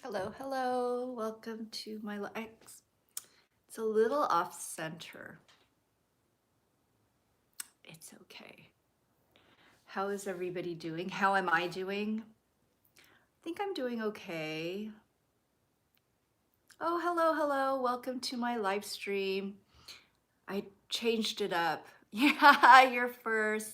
Hello, hello. Welcome to my live. It's a little off center. It's okay. How is everybody doing? How am I doing? I think I'm doing okay. Oh, hello, hello. Welcome to my live stream. I changed it up. Yeah, you're first.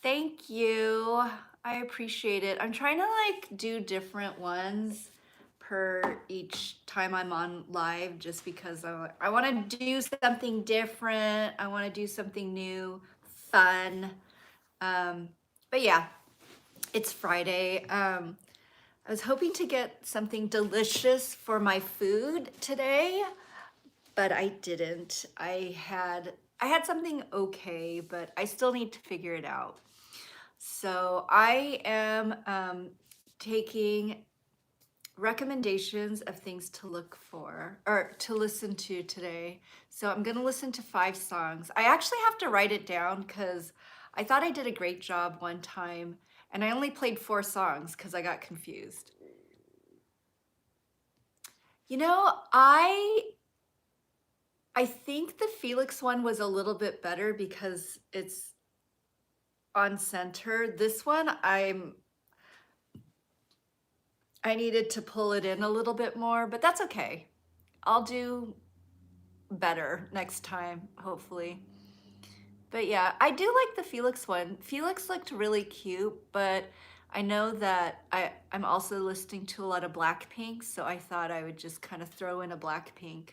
Thank you. I appreciate it. I'm trying to like do different ones per each time I'm on live just because I want to do something different. I want to do something new, fun. Um, but yeah, it's Friday. I was hoping to get something delicious for my food today, but I didn't. I had something okay, but I still need to figure it out. So I am taking recommendations of things to look for or to listen to today. So I'm going to listen to 5 songs. I actually have to write it down because I thought I did a great job one time and I only played 4 songs because I got confused. You know, I think the Felix one was a little bit better because it's on center. This one I needed to pull it in a little bit more, but that's okay. I'll do better next time, hopefully. But yeah, I do like the Felix one. Felix looked really cute, but I know that I'm also listening to a lot of Blackpink, so I thought I would just kind of throw in a Blackpink.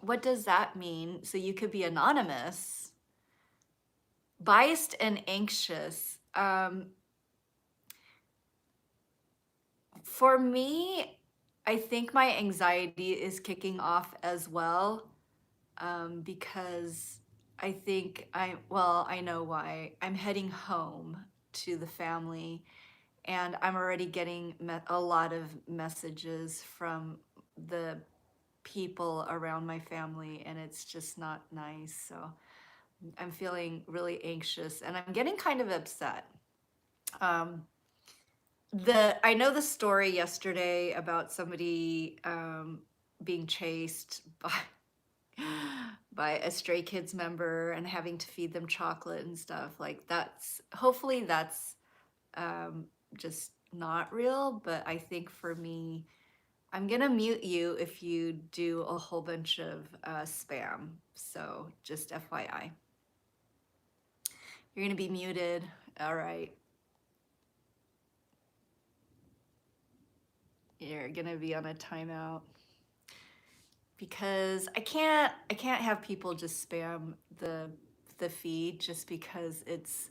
What does that mean? So you could be anonymous. Biased and anxious. For me, I think my anxiety is kicking off as well, because I know why. I'm heading home to the family, and I'm already getting a lot of messages from the people around my family, and it's just not nice. So I'm feeling really anxious, and I'm getting kind of upset. Um, I know the story yesterday about somebody being chased by a Stray Kids member and having to feed them chocolate and stuff. Like that's hopefully that's just not real, but I think for me, I'm gonna mute you if you do a whole bunch of spam. So just FYI, you're gonna be muted. All right. You're gonna be on a timeout because I can't have people just spam the feed just because it's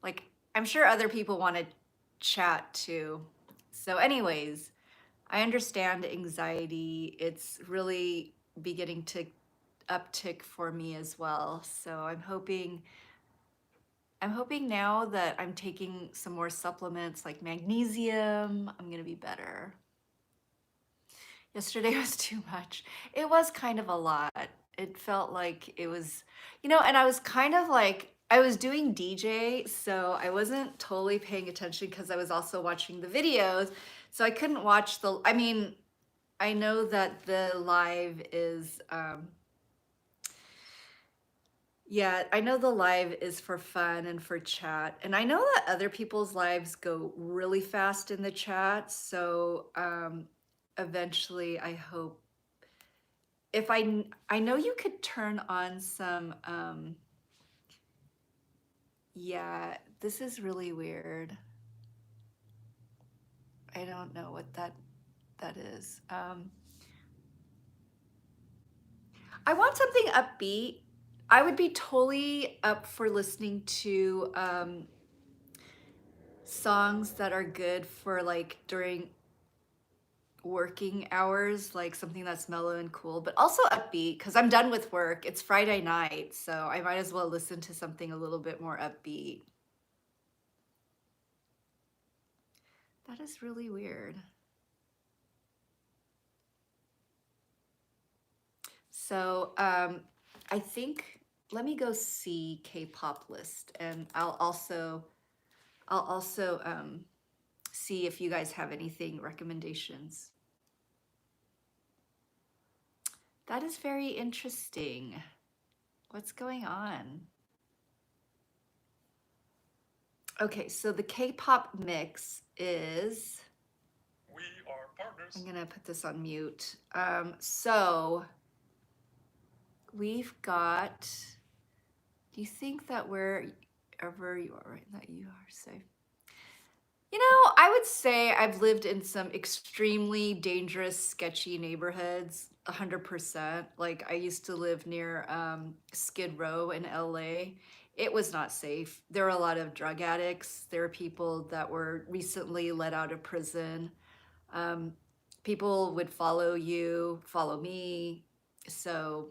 like I'm sure other people want to chat too. So anyways, I understand anxiety. It's really beginning to uptick for me as well. So I'm hoping now that I'm taking some more supplements like magnesium, I'm going to be better. Yesterday was too much. It was kind of a lot. It felt like it was, and I was kind of like, I was doing DJ, so I wasn't totally paying attention because I was also watching the videos. So I couldn't watch I mean, I know that the live is, yeah, I know the live is for fun and for chat. And I know that other people's lives go really fast in the chat. So eventually, I hope if I know you could turn on some yeah, this is really weird. I don't know what that is. I want something upbeat. I would be totally up for listening to songs that are good for like during working hours, like something that's mellow and cool, but also upbeat because I'm done with work. It's Friday night, so I might as well listen to something a little bit more upbeat. That is really weird. So I think let me go see K-pop list, and I'll also see if you guys have anything recommendations. That is very interesting. What's going on? Okay, so the K-pop mix is. We are partners. I'm gonna put this on mute. So we've got. Do you think that wherever you are, right, that you are safe? You know, I would say I've lived in some extremely dangerous, sketchy neighborhoods, 100%. Like I used to live near Skid Row in LA. It was not safe. There were a lot of drug addicts. There were people that were recently let out of prison. Um, People would follow you, follow me. So,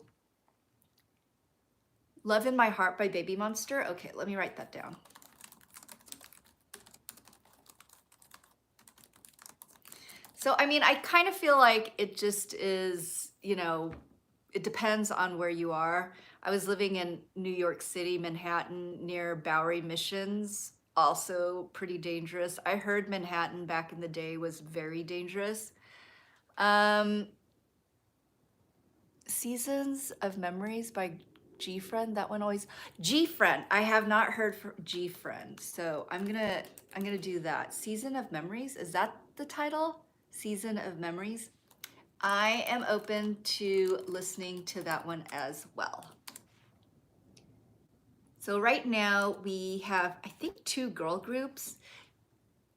Love in My Heart by Baby Monster. Okay, let me write that down. So, I mean, I kind of feel like it just is, it depends on where you are. I was living in New York City, Manhattan, near Bowery Missions, also pretty dangerous. I heard Manhattan back in the day was very dangerous. Um, Seasons of Memories by G Friend. That one always G Friend. I have not heard from G Friend, so I'm gonna do that. Season of Memories. Is that the title? Season of Memories. I am open to listening to that one as well. So right now we have, I think, two girl groups,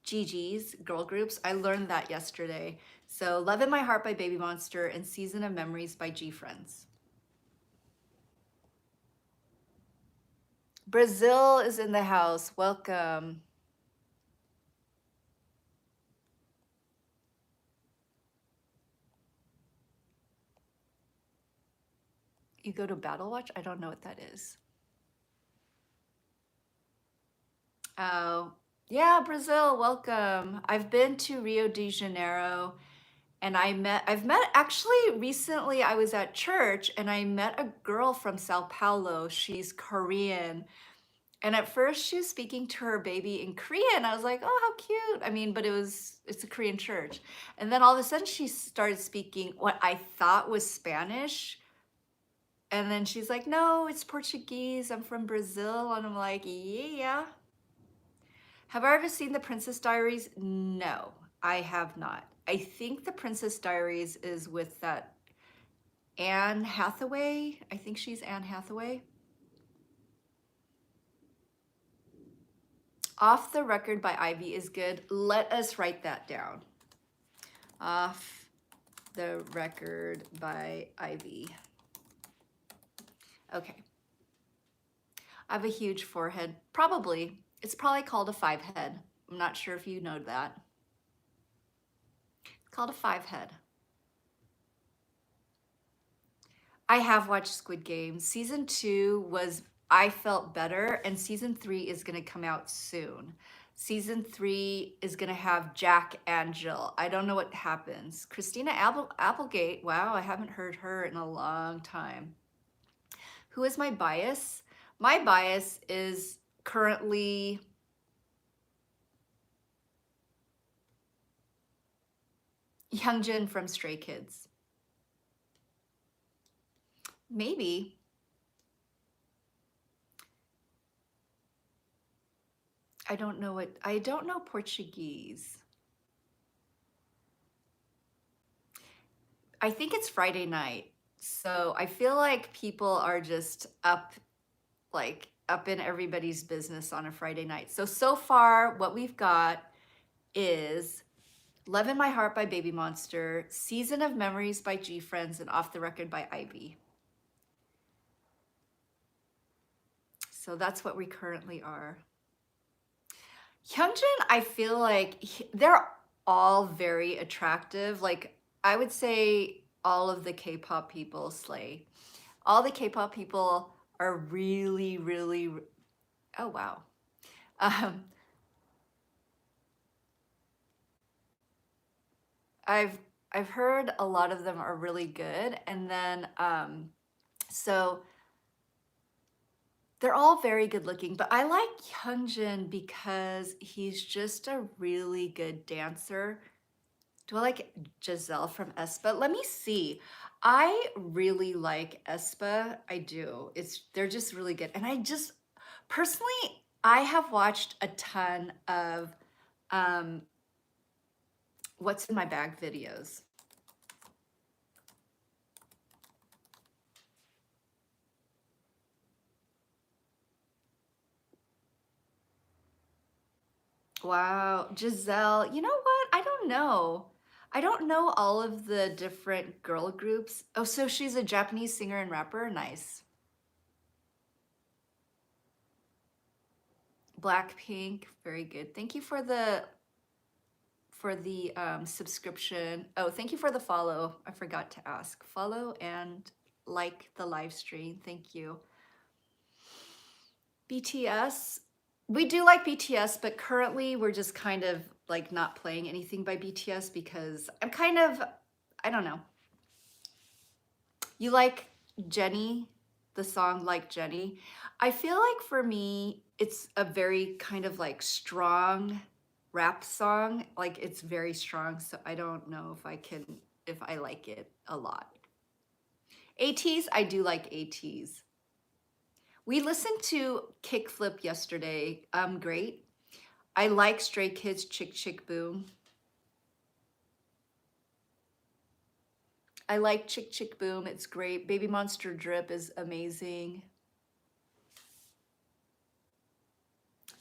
Gigi's girl groups. I learned that yesterday. So Love in My Heart by Baby Monster and Season of Memories by G Friends. Brazil is in the house. Welcome. You go to Battle Watch? I don't know what that is. Oh, yeah, Brazil, welcome. I've been to Rio de Janeiro and I've met actually recently I was at church and I met a girl from Sao Paulo. She's Korean. And at first she was speaking to her baby in Korean. I was like, "Oh, how cute." I mean, but it's a Korean church. And then all of a sudden she started speaking what I thought was Spanish. And then she's like, "No, it's Portuguese. I'm from Brazil." And I'm like, "Yeah." Have I ever seen The Princess Diaries? No, I have not. I think The Princess Diaries is with that Anne Hathaway. I think she's Anne Hathaway. Off the Record by Ivy is good. Let us write that down. Off the Record by Ivy. Okay. I have a huge forehead. Probably. It's probably called a five head. I'm not sure if you know that. It's called a five head. I have watched Squid Game. Season 2 was, I felt better, and season 3 is going to come out soon. Season 3 is going to have Jack and Jill. I don't know what happens. Applegate, wow, I haven't heard her in a long time. Who is my bias? My bias is currently Hyunjin from Stray Kids. Maybe. I don't know Portuguese. I think it's Friday night. So I feel like people are just up in everybody's business on a Friday night. So far, what we've got is Love in My Heart by Baby Monster, Season of Memories by G Friends, and Off the Record by Ivy. So that's what we currently are. Hyunjin, I feel like they're all very attractive. Like, I would say all of the K-pop people slay. All the K-pop people are really, really, oh wow. Um, I've I've heard a lot of them are really good, and then so They're all very good looking, but I like Hyunjin because he's just a really good dancer. Do I like Giselle from Aespa? Let me see. I really like Aespa. I do. They're just really good. And I just personally, I have watched a ton of um, what's in my bag videos. Wow, Giselle. You know what? I don't know. I don't know all of the different girl groups. Oh, so she's a Japanese singer and rapper. Nice. Blackpink, very good. Thank you for the subscription. Oh, thank you for the follow. I forgot to ask. Follow and like the live stream. Thank you. BTS. We do like BTS, but currently we're just kind of like not playing anything by BTS because I'm kind of, I don't know. You like Jenny, the song Like Jenny. I feel like for me, it's a very kind of like strong rap song. Like it's very strong, so I don't know if I like it a lot. Ateez, I do like Ateez. We listened to Kickflip yesterday. Great. I like Stray Kids, Chick Chick Boom. I like Chick Chick Boom. It's great. Baby Monster Drip is amazing.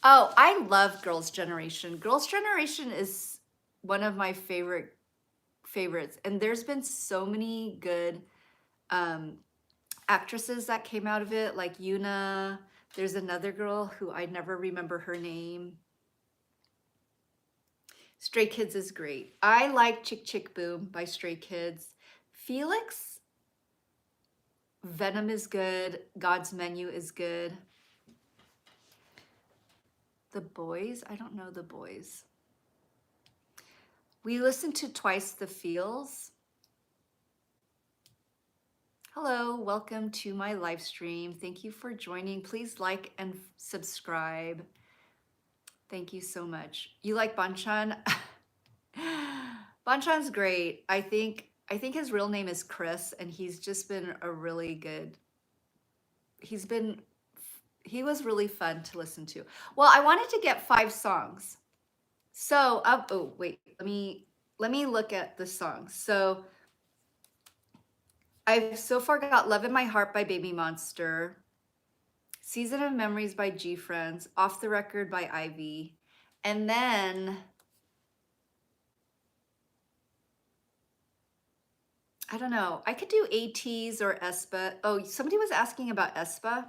Oh, I love Girls' Generation. Girls' Generation is one of my favorites, and there's been so many good actresses that came out of it, like Yuna. There's another girl who I never remember her name. Stray Kids is great. I like Chick Chick Boom by Stray Kids. Felix, Venom is good. God's Menu is good. The Boys, I don't know The Boys. We listened to Twice the Feels. Hello, welcome to my live stream. Thank you for joining. Please like and subscribe. Thank you so much. You like Banchan? Banchan's great. I think his real name is Chris, and he's just been a really good. He was really fun to listen to. Well, I wanted to get 5 songs. So, oh wait, let me look at the songs. So, I've so far got Love in My Heart by Baby Monster, Season of Memories by G Friends, Off the Record by Ivy, and then I don't know. I could do Ateez or Aespa. Oh, somebody was asking about Aespa.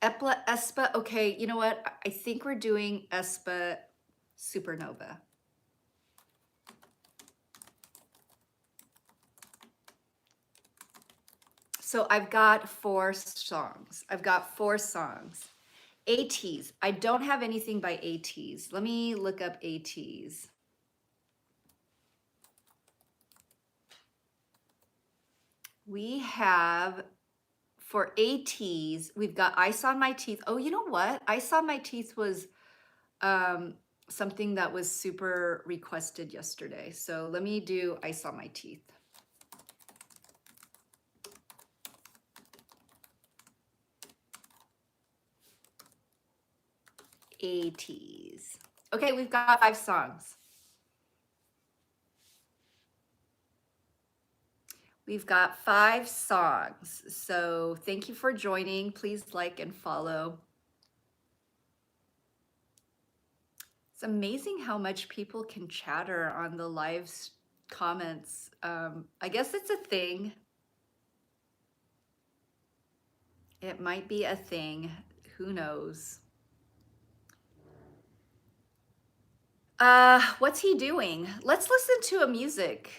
Aespa. Okay, you know what? I think we're doing Aespa Supernova. So I've got 4 songs. Ateez. I don't have anything by Ateez. Let me look up Ateez. We have, for Ateez, we've got Ice on My Teeth. Oh, you know what? Ice on My Teeth was something that was super requested yesterday. So let me do Ice on My Teeth. Ateez. Okay, we've got 5 songs. We've got 5 songs. So thank you for joining. Please like and follow. It's amazing how much people can chatter on the live comments. I guess it's a thing. It might be a thing. Who knows? What's he doing? Let's listen to a music.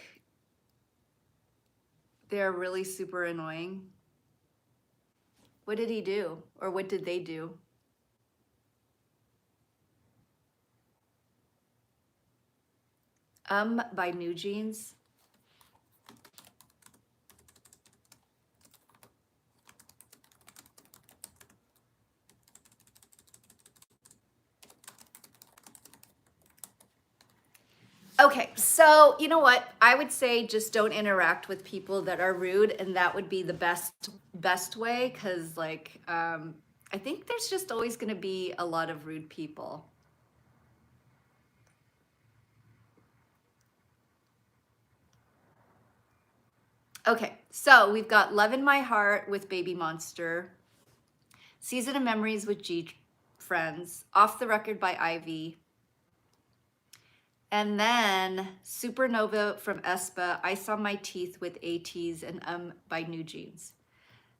They're really super annoying. What did he do? Or what did they do? By New Jeans. Okay, so you know what? I would say just don't interact with people that are rude, and that would be the best way, because like I think there's just always going to be a lot of rude people. Okay, so we've got Love in My Heart with Baby Monster, Season of Memories with G Friends, Off the Record by Ivy, and then Supernova from Aespa, Ice on My Teeth with Ateez, and by New Jeans.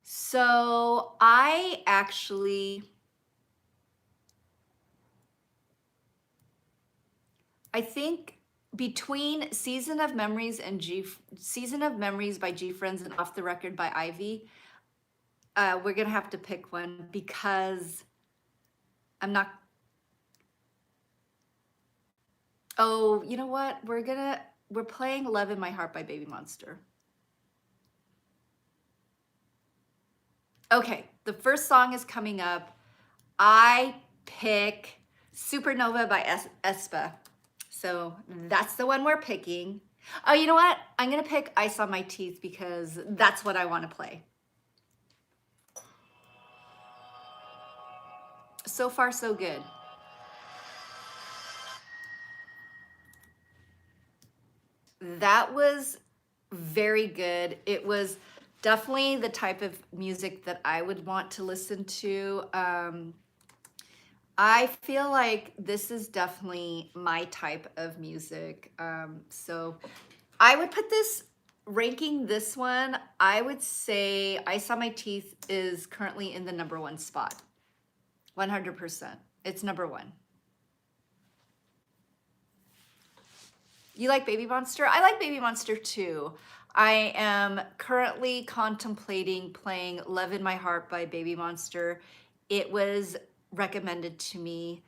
So I think between Season of Memories and Season of Memories by G Friends and Off the Record by Ivy, we're gonna have to pick one because I'm not. Oh, you know what? We're playing Love in My Heart by Baby Monster. Okay, the first song is coming up. I pick Supernova by Aespa. So that's the one we're picking. Oh, you know what? I'm gonna pick Ice on My Teeth because that's what I want to play. So far, so good. That was very good. It was definitely the type of music that I would want to listen to. I feel like this is definitely my type of music. So I would put this, ranking this one, I would say Ice on My Teeth is currently in the #1 spot. 100%. It's #1. You like Baby Monster? I like Baby Monster too. I am currently contemplating playing Love in My Heart by Baby Monster. It was recommended to me.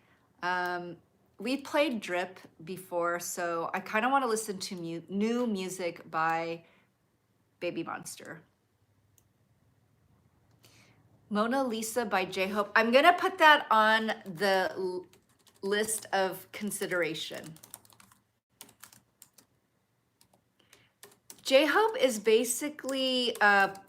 We played Drip before, so I kind of want to listen to new music by Baby Monster. Mona Lisa by J-Hope. I'm going to put that on the list of consideration. J-Hope is basically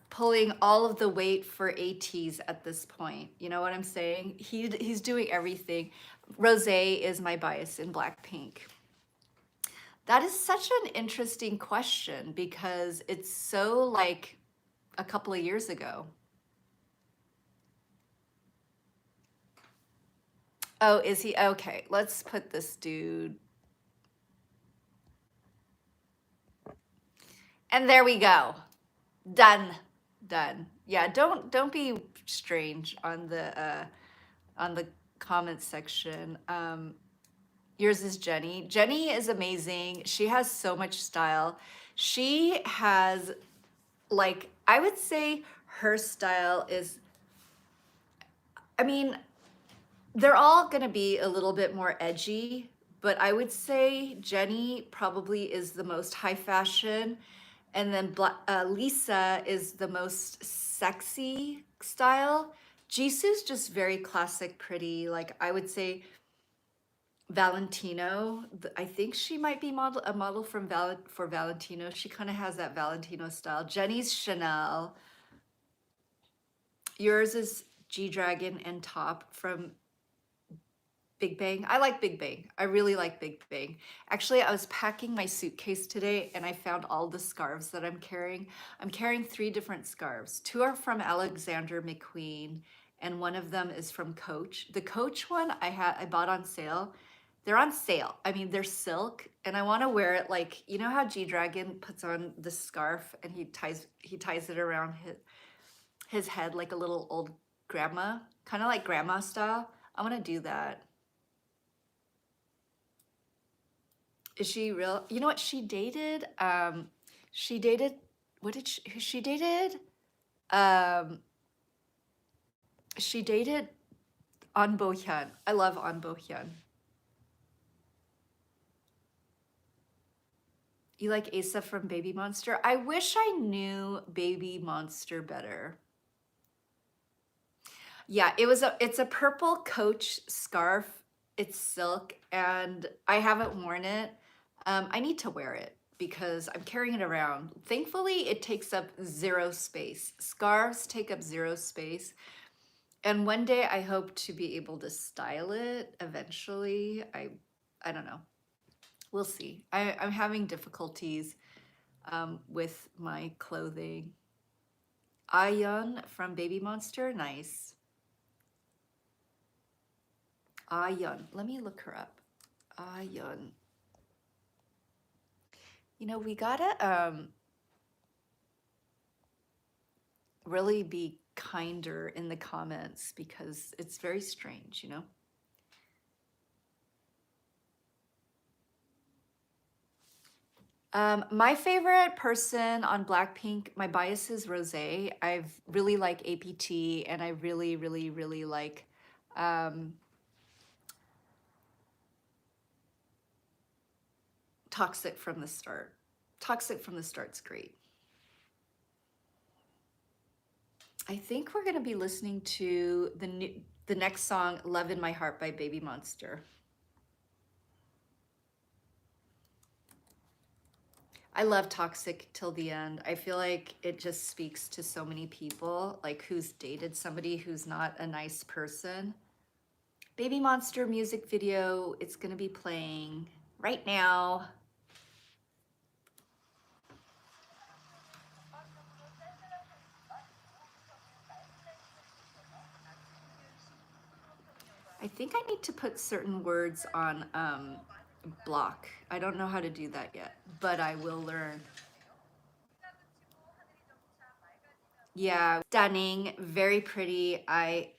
pulling all of the weight for Ateez at this point. You know what I'm saying? He's doing everything. Rosé is my bias in Blackpink. That is such an interesting question because it's so like a couple of years ago. Oh, is he? Okay, let's put this dude. And there we go. Done. Done. Yeah, don't be strange on the comments section. Yours is Jenny. Jenny is amazing. She has so much style. She has, like, I would say her style is, I mean, they're all gonna be a little bit more edgy, but I would say Jenny probably is the most high fashion, and then Lisa is the most sexy style. Jisoo's just very classic, pretty. Like I would say Valentino. I think she might be a model from for Valentino. She kind of has that Valentino style. Jenny's Chanel. Yours is G Dragon and Top from Big Bang. I like Big Bang. I really like Big Bang. Actually, I was packing my suitcase today and I found all the scarves that I'm carrying. I'm carrying 3 different scarves. 2 are from Alexander McQueen and one of them is from Coach. The Coach one I bought on sale. They're on sale. I mean, they're silk and I want to wear it like, you know how G Dragon puts on the scarf and he ties it around his head like a little old grandma, kind of like grandma style. I want to do that. Is she real? You know what? She dated, what did she dated? Um, she dated An Bo Hyun. I love An Bo Hyun. You like Asa from Baby Monster? I wish I knew Baby Monster better. Yeah, it's a purple Coach scarf. It's silk and I haven't worn it. I need to wear it because I'm carrying it around. Thankfully, it takes up zero space. Scarves take up zero space. And one day I hope to be able to style it eventually. I don't know. We'll see. I'm having difficulties with my clothing. Ayun from Baby Monster, nice. Ayun, let me look her up. Ayun. You know, we gotta really be kinder in the comments because it's very strange, you know? My favorite person on Blackpink, my bias is Rosé. I really like APT and I really, really, really like Toxic from the Start. Toxic from the Start's great. I think we're gonna be listening to the next song, Love in My Heart by Baby Monster. I love Toxic till the end. I feel like it just speaks to so many people, like who's dated somebody who's not a nice person. Baby Monster music video, it's gonna be playing right now. I think I need to put certain words on block. I don't know how to do that yet, but I will learn. Yeah, stunning, very pretty. I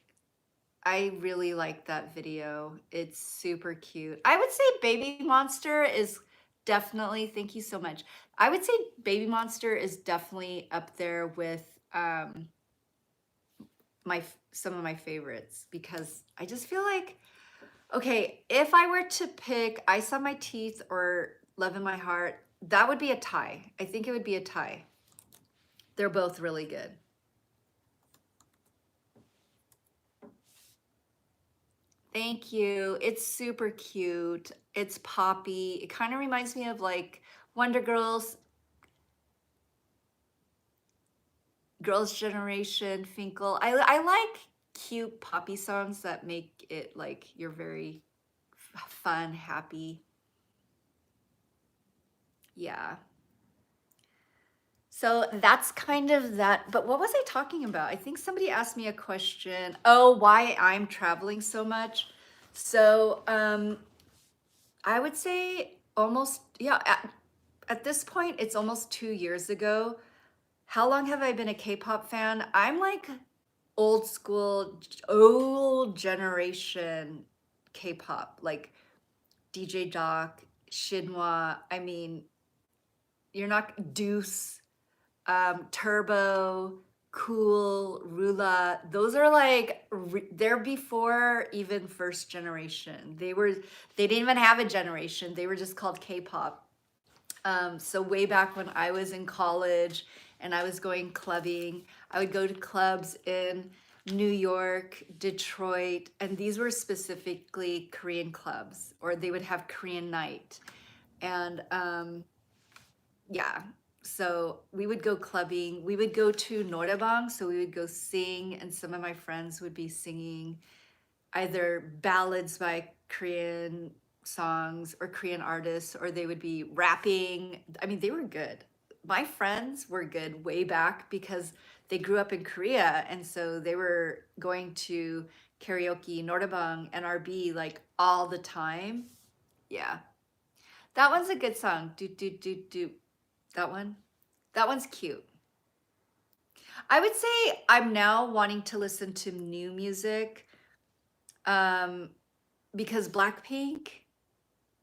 really like that video. It's super cute. I would say Baby Monster is definitely, thank you so much. I would say Baby Monster is definitely up there with some of my favorites because I just feel like, okay, if I were to pick Ice on My Teeth or Love in My Heart, that would be a tie. I think it would be a tie. They're both really good. Thank you. It's super cute. It's poppy. It kind of reminds me of like Wonder Girls, Girls' Generation, Finkel. I like cute poppy songs that make it like you're very fun, happy. Yeah. So that's kind of that. But what was I talking about? I think somebody asked me a question. Oh, why I'm traveling so much. So I would say almost, yeah, at this point, it's almost 2 years ago. How long have I been a K-pop fan? I'm like old school, old generation K-pop, like DJ Doc, Shinhwa. I mean, you're not Deuce, Turbo, Cool, Rula. Those are like they're before even first generation. They didn't even have a generation. They were just called K-pop. So way back when I was in college and I was going clubbing, I would go to clubs in New York, Detroit, and these were specifically Korean clubs, or they would have Korean night. And yeah, so we would go clubbing. We would go to noraebang, so we would go sing, and some of my friends would be singing either ballads by Korean songs or Korean artists, or they would be rapping. I mean, they were good. My friends were good way back because they grew up in Korea, and so they were going to karaoke, noraebang, NRB like all the time. Yeah, that one's a good song. Do do do do. That one. That one's cute. I would say I'm now wanting to listen to new music um, because Blackpink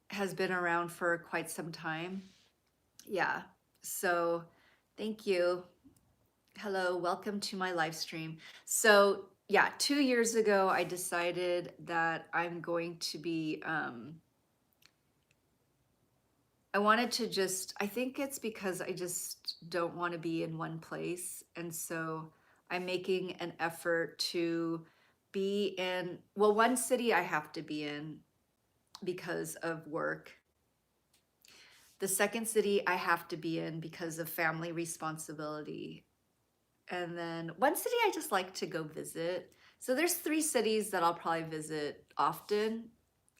has been around for quite some time. Yeah. So thank you. Hello, welcome to my live stream. So yeah, 2 years ago, I decided that I'm going to be, I wanted to just, I think it's because I just don't want to be in one place. And so I'm making an effort to be in, well, one city I have to be in because of work. The second city I have to be in because of family responsibility. And then one city I just like to go visit. So there's 3 cities that I'll probably visit often.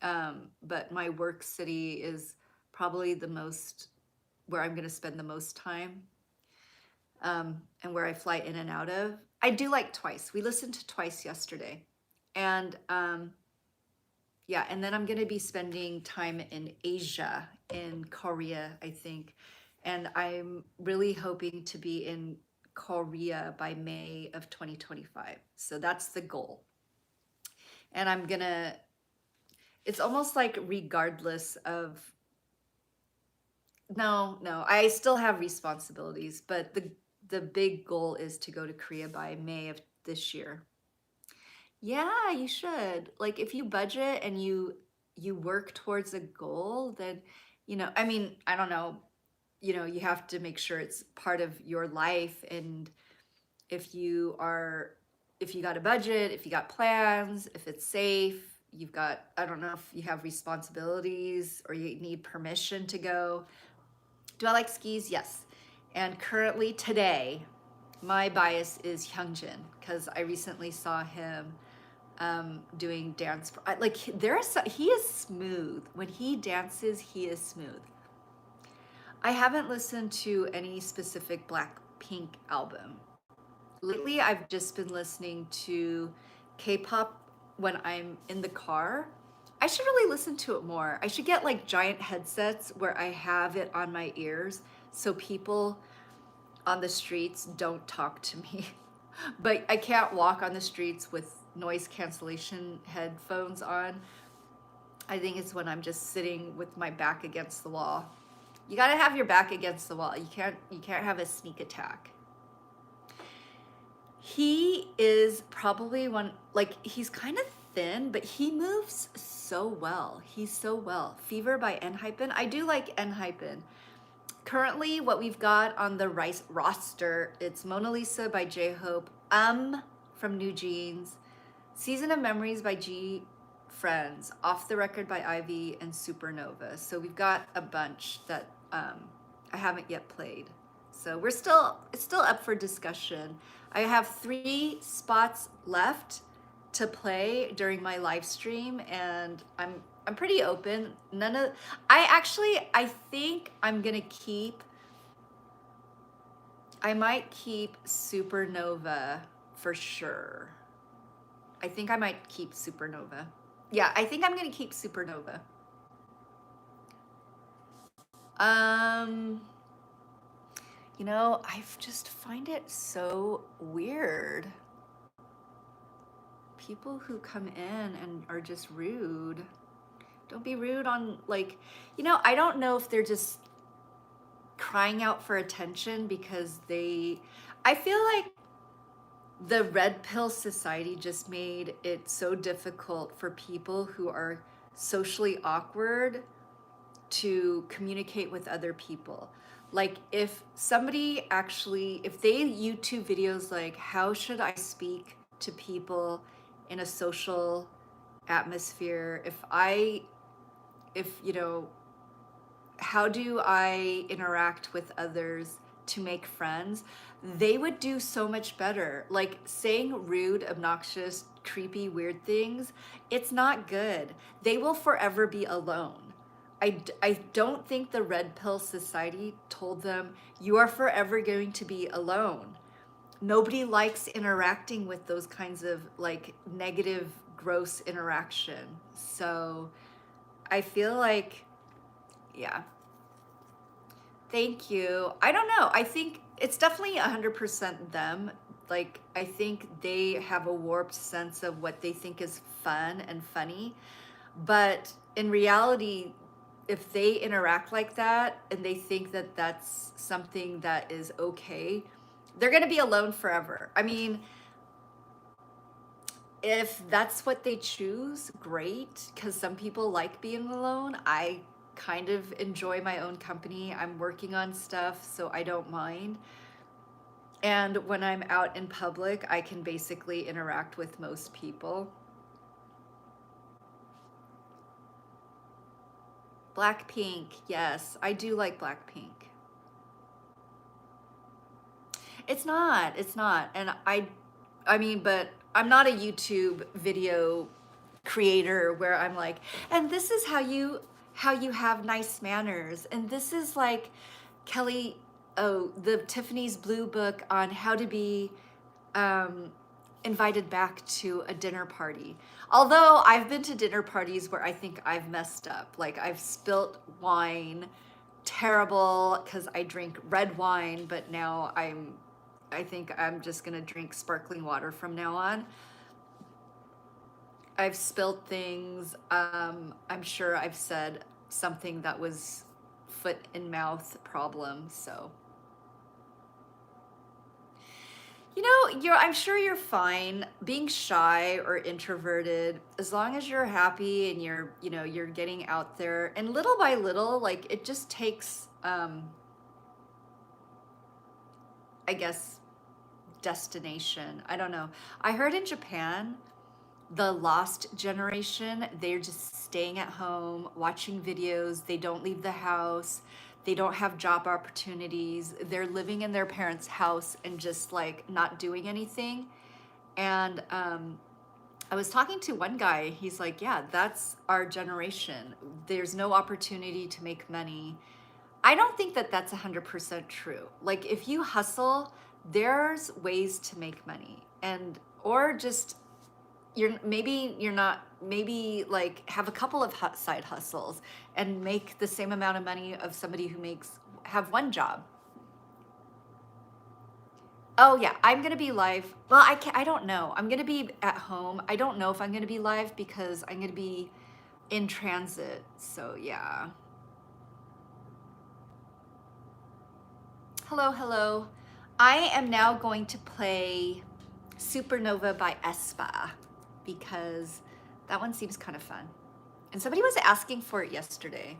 But my work city is probably the most where I'm going to spend the most time, and where I fly in and out of. I do like Twice. We listened to Twice yesterday. And yeah, and then I'm going to be spending time in Asia, in Korea, I think. And I'm really hoping to be in Korea by May of 2025. So that's the goal. And I'm going to, it's almost like regardless of, no, I still have responsibilities, but the big goal is to go to Korea by May of this year. Yeah, you should. Like if you budget and you work towards a goal, then I mean, I don't know, you have to make sure it's part of your life. And if you are if you got a budget, if you got plans, if it's safe, you've got, I don't know if you have responsibilities or you need permission to go. Do I like skis? Yes. And currently today, my bias is Hyungjin because I recently saw him doing dance. Like he is smooth. When he dances, he is smooth. I haven't listened to any specific Blackpink album. Lately, I've just been listening to K-pop when I'm in the car. I should really listen to it more. I should get like giant headsets where I have it on my ears so people on the streets don't talk to me. But I can't walk on the streets with noise cancellation headphones on. I think it's when I'm just sitting with my back against the wall. You got to have your back against the wall. You can't have a sneak attack. He is probably one, like he's kind of thin, but he moves so well. He's so well. Fever by Enhypen. I do like Enhypen. Currently, what we've got on the roster, it's Mona Lisa by J-Hope, from New Jeans, Season of Memories by G Friends, Off the Record by Ivy, and Supernova. So we've got a bunch that I haven't yet played. So it's still up for discussion. I have 3 spots left to play during my live stream, and I'm pretty open. I think I might keep Supernova for sure. I think I might keep Supernova. Yeah, I think I'm gonna keep Supernova. I just find it so weird. People who come in and are just rude. Don't be rude on, like, I don't know if they're just crying out for attention because I feel like the red pill society just made it so difficult for people who are socially awkward to communicate with other people. Like if they YouTube videos like, how should I speak to people in a social atmosphere? How do I interact with others to make friends? They would do so much better. Like saying rude, obnoxious, creepy, weird things, it's not good. They will forever be alone. I don't think the Red Pill Society told them, you are forever going to be alone. Nobody likes interacting with those kinds of like negative, gross interaction. So I feel like, yeah. Thank you. I don't know. I think it's definitely 100% them. Like, I think they have a warped sense of what they think is fun and funny. But in reality, if they interact like that and they think that that's something that is okay, they're going to be alone forever. I mean, if that's what they choose, great, because some people like being alone. I kind of enjoy my own company. I'm working on stuff, so I don't mind. And when I'm out in public, I can basically interact with most people. Blackpink, yes, I do like Blackpink. It's not. And I mean, but I'm not a YouTube video creator where I'm like, and this is how you have nice manners. And this is like Kelly, oh, the Tiffany's Blue book on how to be um, invited back to a dinner party. Although I've been to dinner parties where I think I've messed up. Like I've spilt wine, terrible, because I drink red wine, but now I think I'm just gonna drink sparkling water from now on. I've spilled things. I'm sure I've said something that was foot and mouth problem. So, you know, I'm sure you're fine being shy or introverted as long as you're happy and you're getting out there. And little by little, like it just takes, I guess, destination. I don't know. I heard in Japan, the lost generation, they're just staying at home, watching videos. They don't leave the house. They don't have job opportunities. They're living in their parents' house and just like not doing anything. And I was talking to one guy. He's like, yeah, that's our generation. There's no opportunity to make money. I don't think that that's 100% true. Like if you hustle, there's ways to make money, and or just you're not, maybe like have a couple of side hustles and make the same amount of money of somebody who have one job. Oh yeah, I'm gonna be live. Well, I don't know. I'm gonna be at home. I don't know if I'm gonna be live because I'm gonna be in transit. So yeah. Hello, hello. I am now going to play Supernova by Aespa because that one seems kind of fun. And somebody was asking for it yesterday.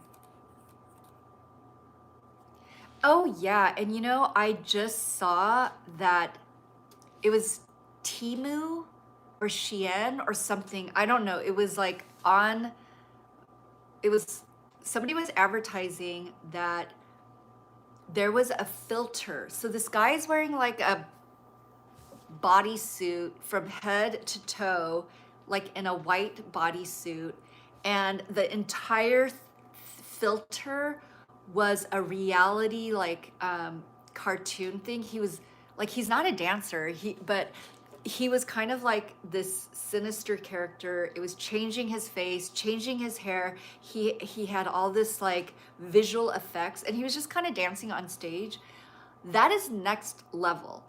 Oh yeah, and you know, I just saw that it was Timu or Shein or something. I don't know. It was like it was, somebody was advertising that there was a filter. So this guy is wearing like a bodysuit from head to toe, like in a white bodysuit, and the entire filter was a reality like cartoon thing. He was like, he's not a dancer, but he was kind of like this sinister character. It was changing his face, changing his hair. He had all this like visual effects, and he was just kind of dancing on stage. That is next level.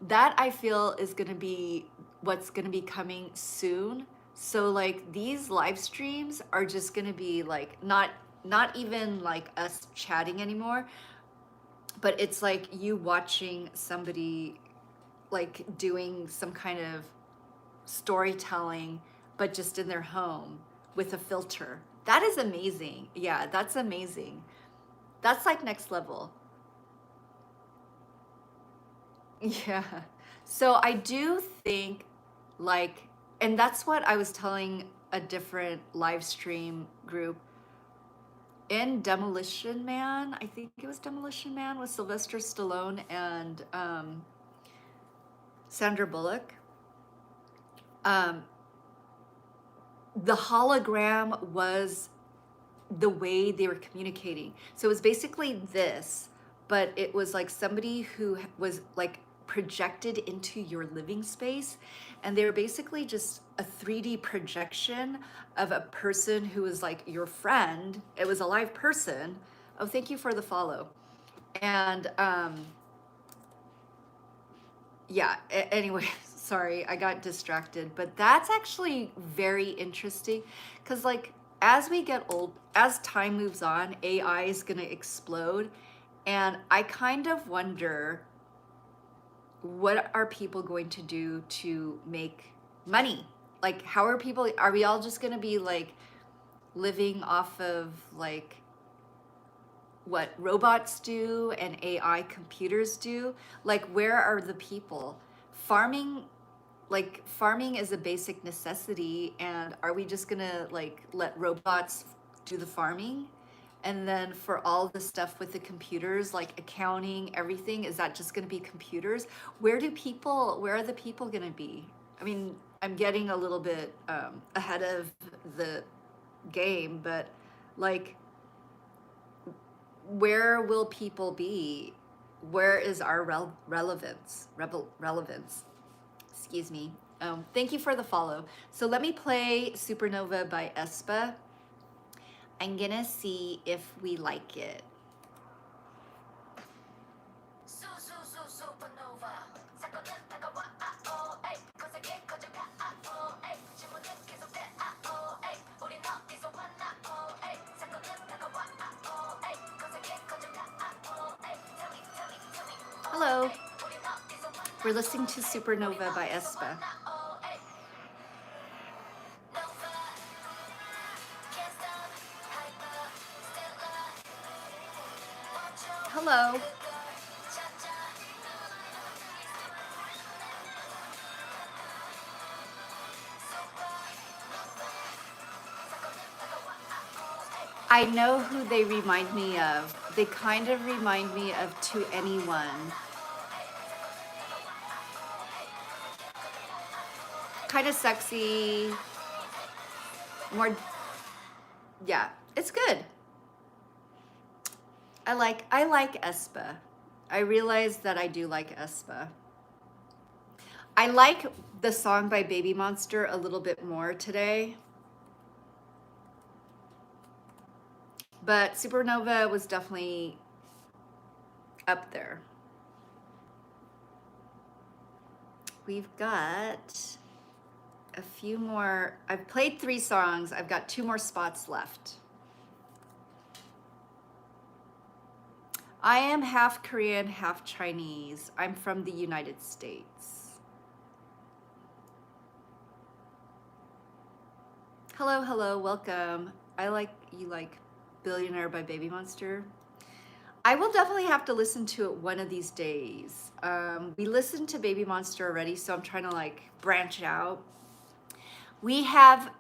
That I feel is going to be what's going to be coming soon. So like these live streams are just going to be like not even like us chatting anymore, but it's like you watching somebody like doing some kind of storytelling, but just in their home with a filter. That is amazing. Yeah, that's amazing. That's like next level. Yeah. So I do think like, and that's what I was telling a different live stream group in Demolition Man. I think it was Demolition Man with Sylvester Stallone and Sandra Bullock. The hologram was the way they were communicating. So it was basically this, but it was like somebody who was like projected into your living space, and they were basically just a 3D projection of a person who was like your friend. It was a live person. Oh, thank you for the follow. And yeah, anyway, sorry, I got distracted, but that's actually very interesting because like as we get old, as time moves on, AI is going to explode, and I kind of wonder, what are people going to do to make money? Like are we all just going to be like living off of like what robots do and AI computers do? Like, where are the people? Farming, like, farming is a basic necessity, and are we just gonna like let robots do the farming? And then for all the stuff with the computers, like accounting, everything, is that just going to be computers? Where are the people going to be? I mean, I'm getting a little bit ahead of the game, but like, where will people be? Where is our relevance? Excuse me. Thank you for the follow. So let me play Supernova by Aespa. I'm gonna see if we like it. Hello. We're listening to Supernova by Aespa. Hello. I know who they remind me of. They kind of remind me of To Anyone. Kind of sexy. More, yeah, it's good. I like Aespa. I realize that I do like Aespa. I like the song by Baby Monster a little bit more today. But Supernova was definitely up there. We've got a few more. I've played 3 songs. I've got 2 more spots left. I am half Korean, half Chinese. I'm from the United States. Hello, hello, welcome. You like Billionaire by Baby Monster. I will definitely have to listen to it one of these days. We listened to Baby Monster already, so I'm trying to like branch out. We have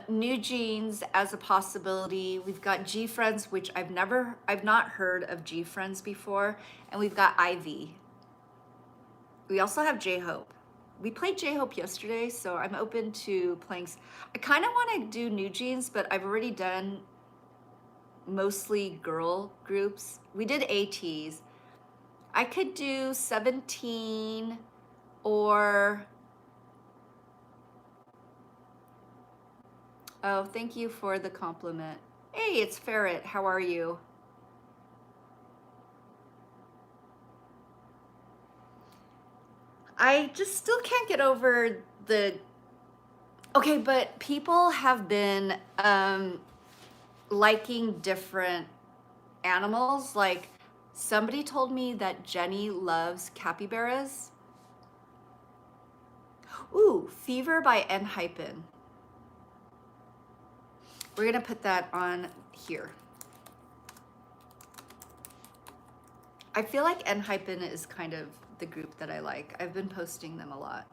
New Jeans as a possibility. We've got G Friends, which I've not heard of G Friends before, and we've got Ivy. We also have J-Hope. We played J-Hope yesterday, so I'm open to playing. I kind of want to do New Jeans, but I've already done mostly girl groups. We did Ateez. I could do 17 or... Oh, thank you for the compliment. Hey, it's Ferret. How are you? I just still can't get over the... Okay, but people have been liking different animals. Like, somebody told me that Jenny loves capybaras. Ooh, Fever by Enhypen. We're gonna put that on here. I feel like Enhypen is kind of the group that I like. I've been posting them a lot.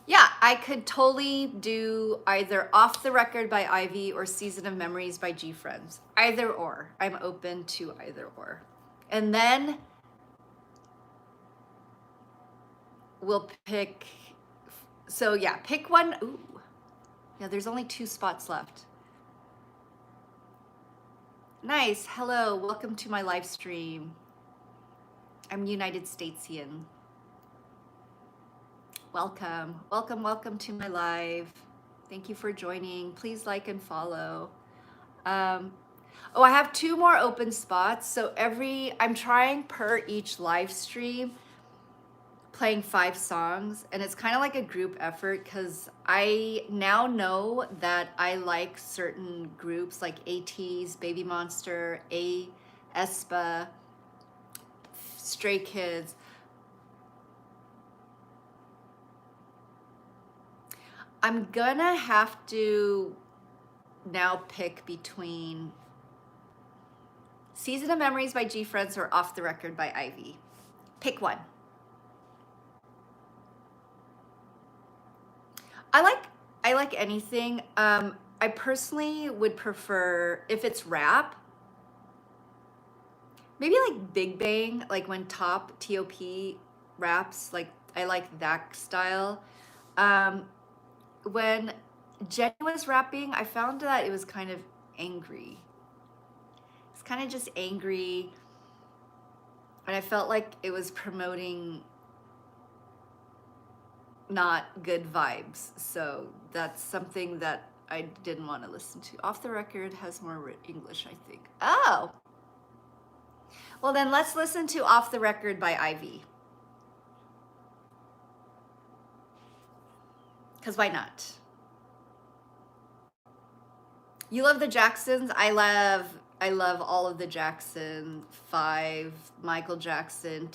Yeah, I could totally do either Off the Record by Ivy or Season of Memories by G Friends. Either or. I'm open to either or. And then we'll pick... So yeah, pick one. Ooh. Yeah, there's only 2 spots left. Nice. Hello. Welcome to my live stream. I'm United Statesian. Welcome. Welcome, welcome to my live. Thank you for joining. Please like and follow. Oh, I have 2 more open spots. So I'm trying per each live stream playing 5 songs, and it's kind of like a group effort because I now know that I like certain groups like Ateez, Baby Monster, Aespa, Stray Kids. I'm gonna have to now pick between Season of Memories by G Friends or Off the Record by Ivy. Pick one. I like anything. I personally would prefer if it's rap, maybe like Big Bang, like when Top raps, like I like that style. Um, when Jenny was rapping, I found that it was kind of angry. It's kind of just angry, and I felt like it was promoting not good vibes. So that's something that I didn't want to listen to. Off the Record has more English, I think. Oh, well then let's listen to Off the Record by Ivy. Because why not? You love the Jacksons? I love all of the Jackson 5, Michael Jackson,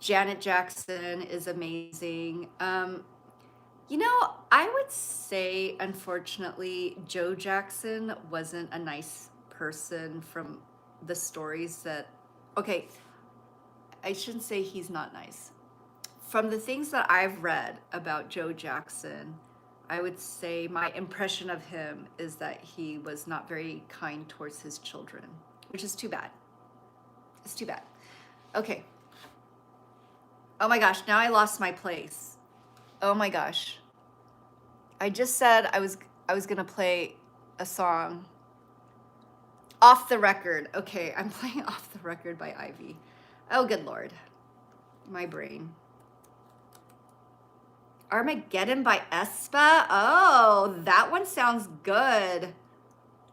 Janet Jackson is amazing. You know, I would say, unfortunately, Joe Jackson wasn't a nice person from the stories that, okay, I shouldn't say he's not nice. From the things that I've read about Joe Jackson, I would say my impression of him is that he was not very kind towards his children, which is too bad. It's too bad. Okay. Oh my gosh, now I lost my place. Oh my gosh. I just said I was gonna play a song. Off the Record. Okay, I'm playing Off the Record by Ivy. Oh, good Lord. My brain. Armageddon by Aespa. Oh, that one sounds good.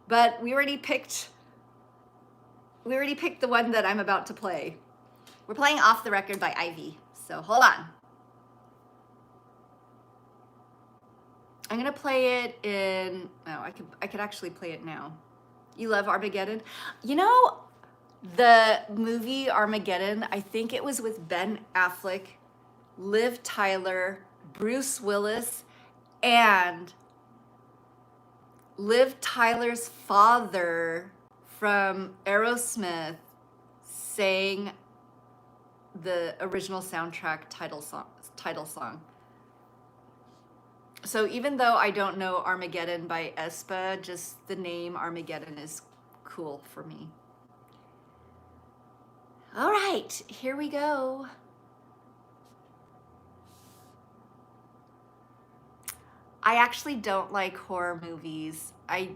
But we already picked the one that I'm about to play. We're playing Off the Record by Ivy. So hold on. I'm gonna play it in, oh, I could actually play it now. You love Armageddon? You know, the movie Armageddon, I think it was with Ben Affleck, Liv Tyler, Bruce Willis, and Liv Tyler's father from Aerosmith sang the original soundtrack title song. So even though I don't know Armageddon by Aespa, just the name Armageddon is cool for me. All right, here we go. I actually don't like horror movies. I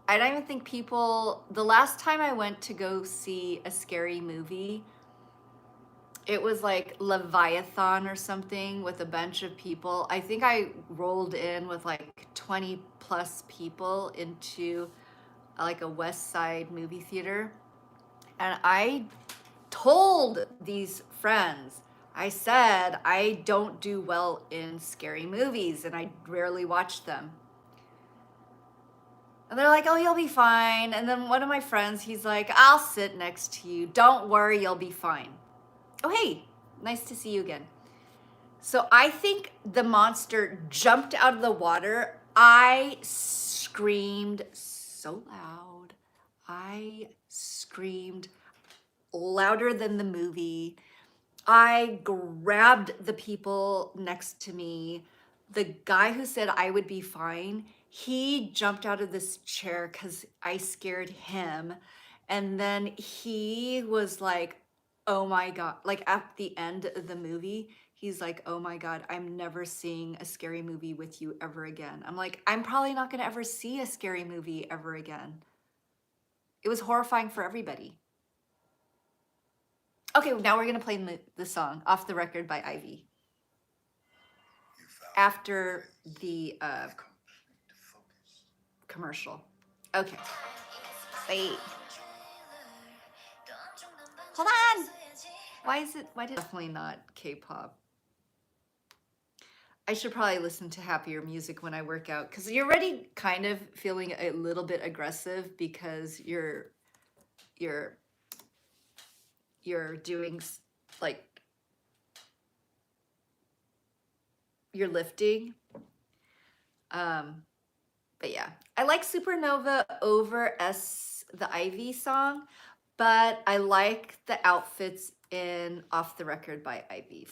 don't even think people, the last time I went to go see a scary movie, it was like Leviathan or something with a bunch of people. I think I rolled in with like 20 plus people into like a West Side movie theater. And I told these friends, I said, I don't do well in scary movies and I rarely watch them. And they're like, oh, you'll be fine. And then one of my friends, he's like, I'll sit next to you. Don't worry, you'll be fine. Oh, hey, nice to see you again. So I think the monster jumped out of the water. I screamed so loud. I screamed louder than the movie. I grabbed the people next to me. The guy who said I would be fine, he jumped out of this chair because I scared him. And then he was like, oh my God. Like at the end of the movie, he's like, oh my God, I'm never seeing a scary movie with you ever again. I'm like, I'm probably not going to ever see a scary movie ever again. It was horrifying for everybody. Okay, now we're gonna play the song Off the Record by Ivy. After the commercial. Okay. Wait. Hold on. Why did definitely not K-pop? I should probably listen to happier music when I work out because you're already kind of feeling a little bit aggressive because you're doing like you're lifting. But yeah, I like Supernova over the Ivy song, but I like the outfits in Off the Record by Ivy.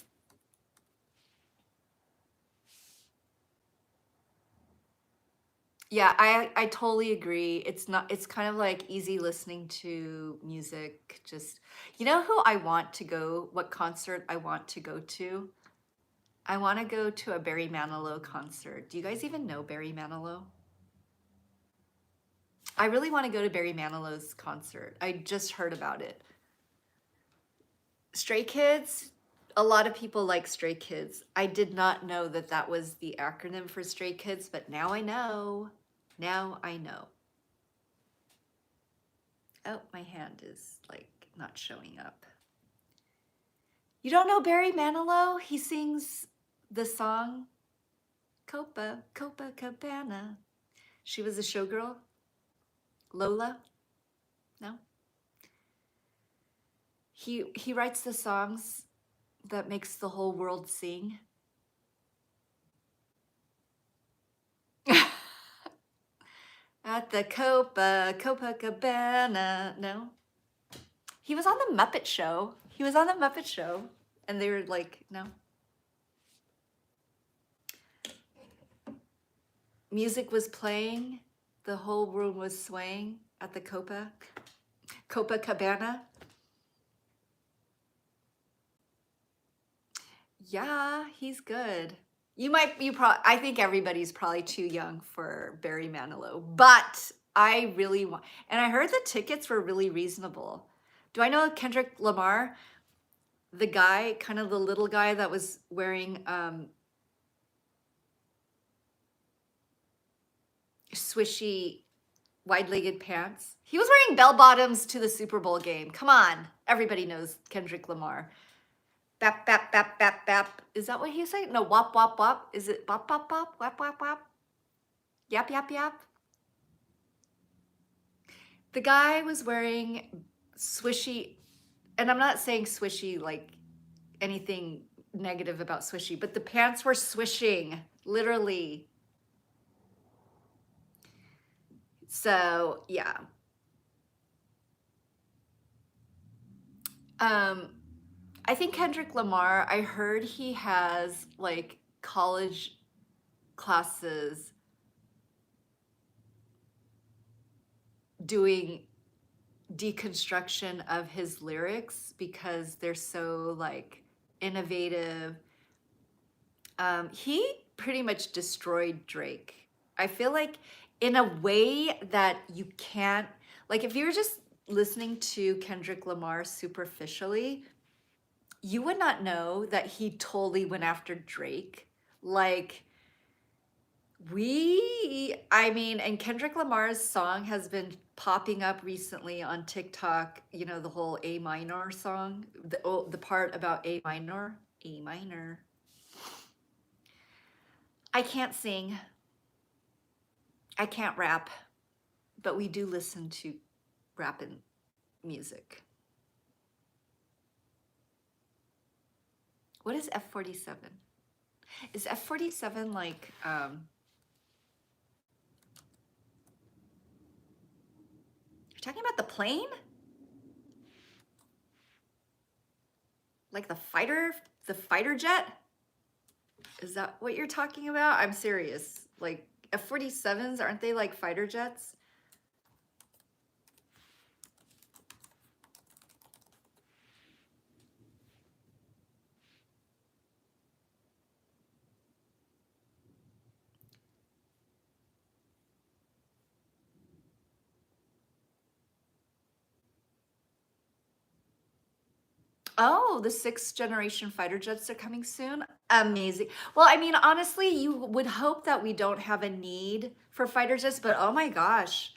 Yeah, I totally agree. It's not, it's kind of like easy listening to music. Just, you know who I want to go, what concert I want to go to? I want to go to a Barry Manilow concert. Do you guys even know Barry Manilow? I really want to go to Barry Manilow's concert. I just heard about it. Stray Kids, a lot of people like Stray Kids. I did not know that that was the acronym for Stray Kids, but now I know. Now I know. Oh, my hand is like not showing up. You don't know Barry Manilow? He sings the song Copacabana. She was a showgirl. Lola? No? He writes the songs that makes the whole world sing. At the Copacabana. No? He was on the Muppet Show. He was on the Muppet Show. And they were like, no. Music was playing. The whole room was swaying at the Copacabana. Yeah, he's good. I think everybody's probably too young for Barry Manilow, but I really want, and I heard the tickets were really reasonable. Do I know Kendrick Lamar? The guy, kind of the little guy that was wearing swishy, wide-legged pants. He was wearing bell bottoms to the Super Bowl game. Come on, everybody knows Kendrick Lamar. Bap, bap, bap, bap, bap. Is that what he said? No, wop, wop, wop. Is it bop, bop, bop, wap, wap, wap? Yap, yap, yap. The guy was wearing swishy, and I'm not saying swishy like anything negative about swishy, but the pants were swishing, literally. So, yeah. I think Kendrick Lamar, I heard he has like college classes doing deconstruction of his lyrics because they're so like innovative. He pretty much destroyed Drake. I feel like in a way that you can't, like if you were just listening to Kendrick Lamar superficially, you would not know that he totally went after Drake. Like I mean, and Kendrick Lamar's song has been popping up recently on TikTok, you know, the whole A minor song, the part about A minor, A minor. I can't sing, I can't rap, but we do listen to rapping music. What is F-47? Is F-47 like, you're talking about the plane? Like the fighter jet? Is that what you're talking about? I'm serious. Like F-47s, aren't they like fighter jets? Oh, the 6th generation fighter jets are coming soon. Amazing. Well, I mean, honestly, you would hope that we don't have a need for fighter jets, but oh my gosh.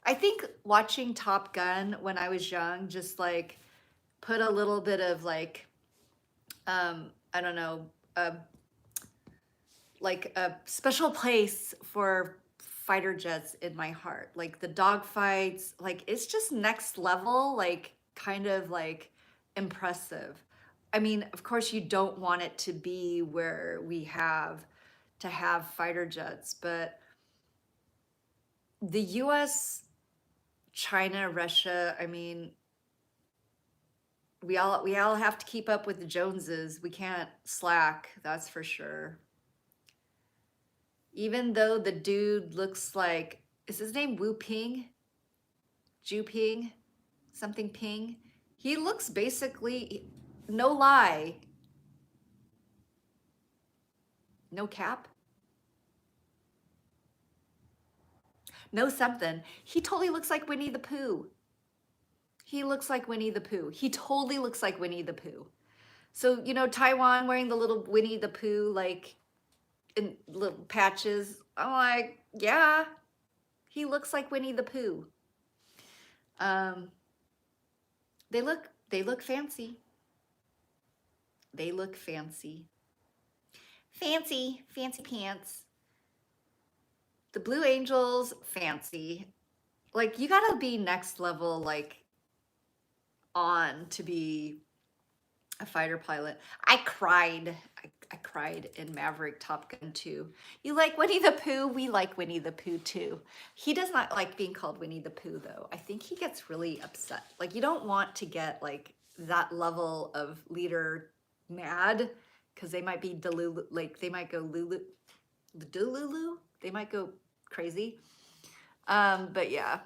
I think watching Top Gun when I was young just like put a little bit of like, I don't know, like a special place for fighter jets in my heart. Like the dogfights, like it's just next level, like kind of like impressive. I mean, of course, you don't want it to be where we have to have fighter jets, but the US, China, Russia, I mean, we all have to keep up with the Joneses. We can't slack, that's for sure. Even though the dude looks like, is his name Wu Ping? Ju Ping? Something Ping? He looks basically, no lie, no cap, no something. He totally looks like Winnie the Pooh. He looks like Winnie the Pooh. He totally looks like Winnie the Pooh. So, you know, Taiwan wearing the little Winnie the Pooh, like in little patches. I'm like, yeah, he looks like Winnie the Pooh. Um, they look fancy. They look fancy. Fancy, fancy pants. The Blue Angels, fancy. Like, you gotta be next level, like, on to be a fighter pilot. I cried. I cried in Maverick Top Gun 2. You like Winnie the Pooh? We like Winnie the Pooh too. He does not like being called Winnie the Pooh though. I think he gets really upset. Like, you don't want to get like that level of leader mad because they might be delulu, like they might go lulu, delulu. They might go crazy. But yeah,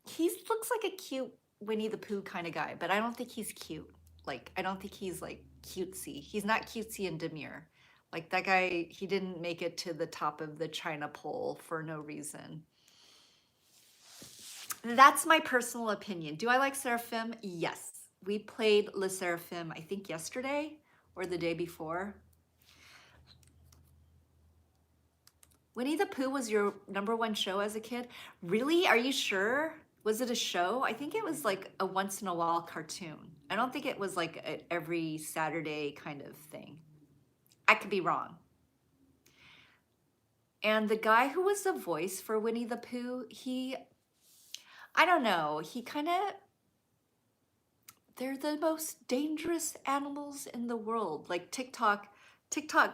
he looks like a cute Winnie the Pooh kind of guy, but I don't think he's cute. Like, I don't think he's like cutesy. He's not cutesy and demure. Like that guy, he didn't make it to the top of the China pole for no reason. That's my personal opinion. Do I like Seraphim? Yes. We played Le Seraphim, I think yesterday or the day before. Winnie the Pooh was your #1 show as a kid? Really? Are you sure? Was it a show? I think it was like a once in a while cartoon. I don't think it was like a every Saturday kind of thing. I could be wrong. And the guy who was the voice for Winnie the Pooh, I don't know, he kind of, they're the most dangerous animals in the world. Like TikTok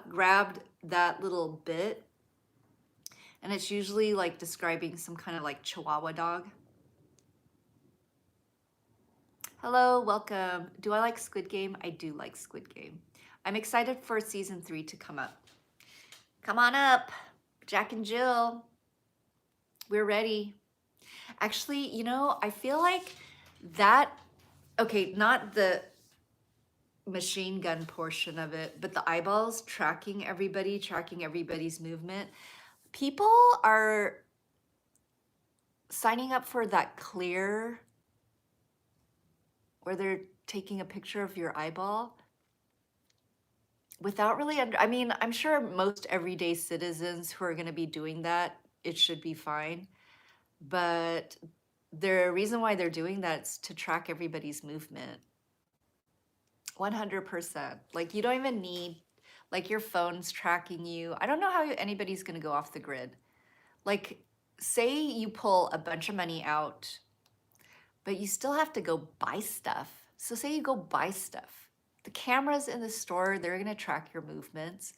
grabbed that little bit, and it's usually like describing some kind of like Chihuahua dog. Hello, welcome. Do I like Squid Game? I do like Squid Game. I'm excited for season 3 to come up. Come on up, Jack and Jill. We're ready. Actually, you know, I feel like that, okay, not the machine gun portion of it, but the eyeballs tracking everybody's movement. People are signing up for that clear where they're taking a picture of your eyeball without really I mean, I'm sure most everyday citizens who are going to be doing that, it should be fine. But the reason why they're doing that is to track everybody's movement. 100%. Like, you don't even need, like, your phone's tracking you. I don't know how anybody's going to go off the grid. Like, say you pull a bunch of money out, but you still have to go buy stuff. So say you go buy stuff. The cameras in the store, they're going to track your movements.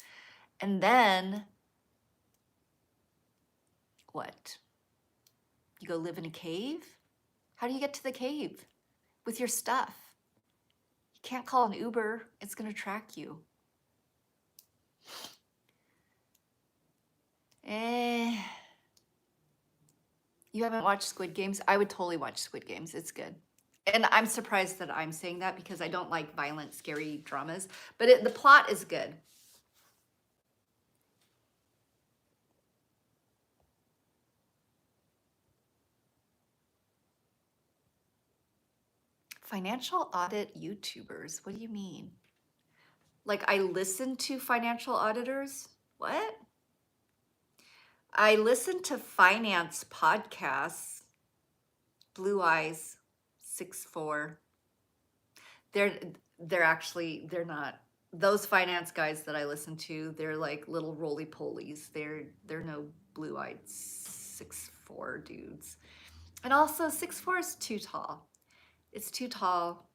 And then what? You go live in a cave? How do you get to the cave with your stuff? You can't call an Uber. It's going to track you. You haven't watched Squid Games? I would totally watch Squid Games. It's good. And I'm surprised that I'm saying that because I don't like violent, scary dramas. But the plot is good. Financial audit YouTubers? What do you mean? Like, I listen to financial auditors? What? I listen to finance podcasts. Blue Eyes 6'4". They're not those finance guys that I listen to. They're like little roly polies. They're no blue-eyed 6'4" dudes. And also 6'4" is too tall. It's too tall.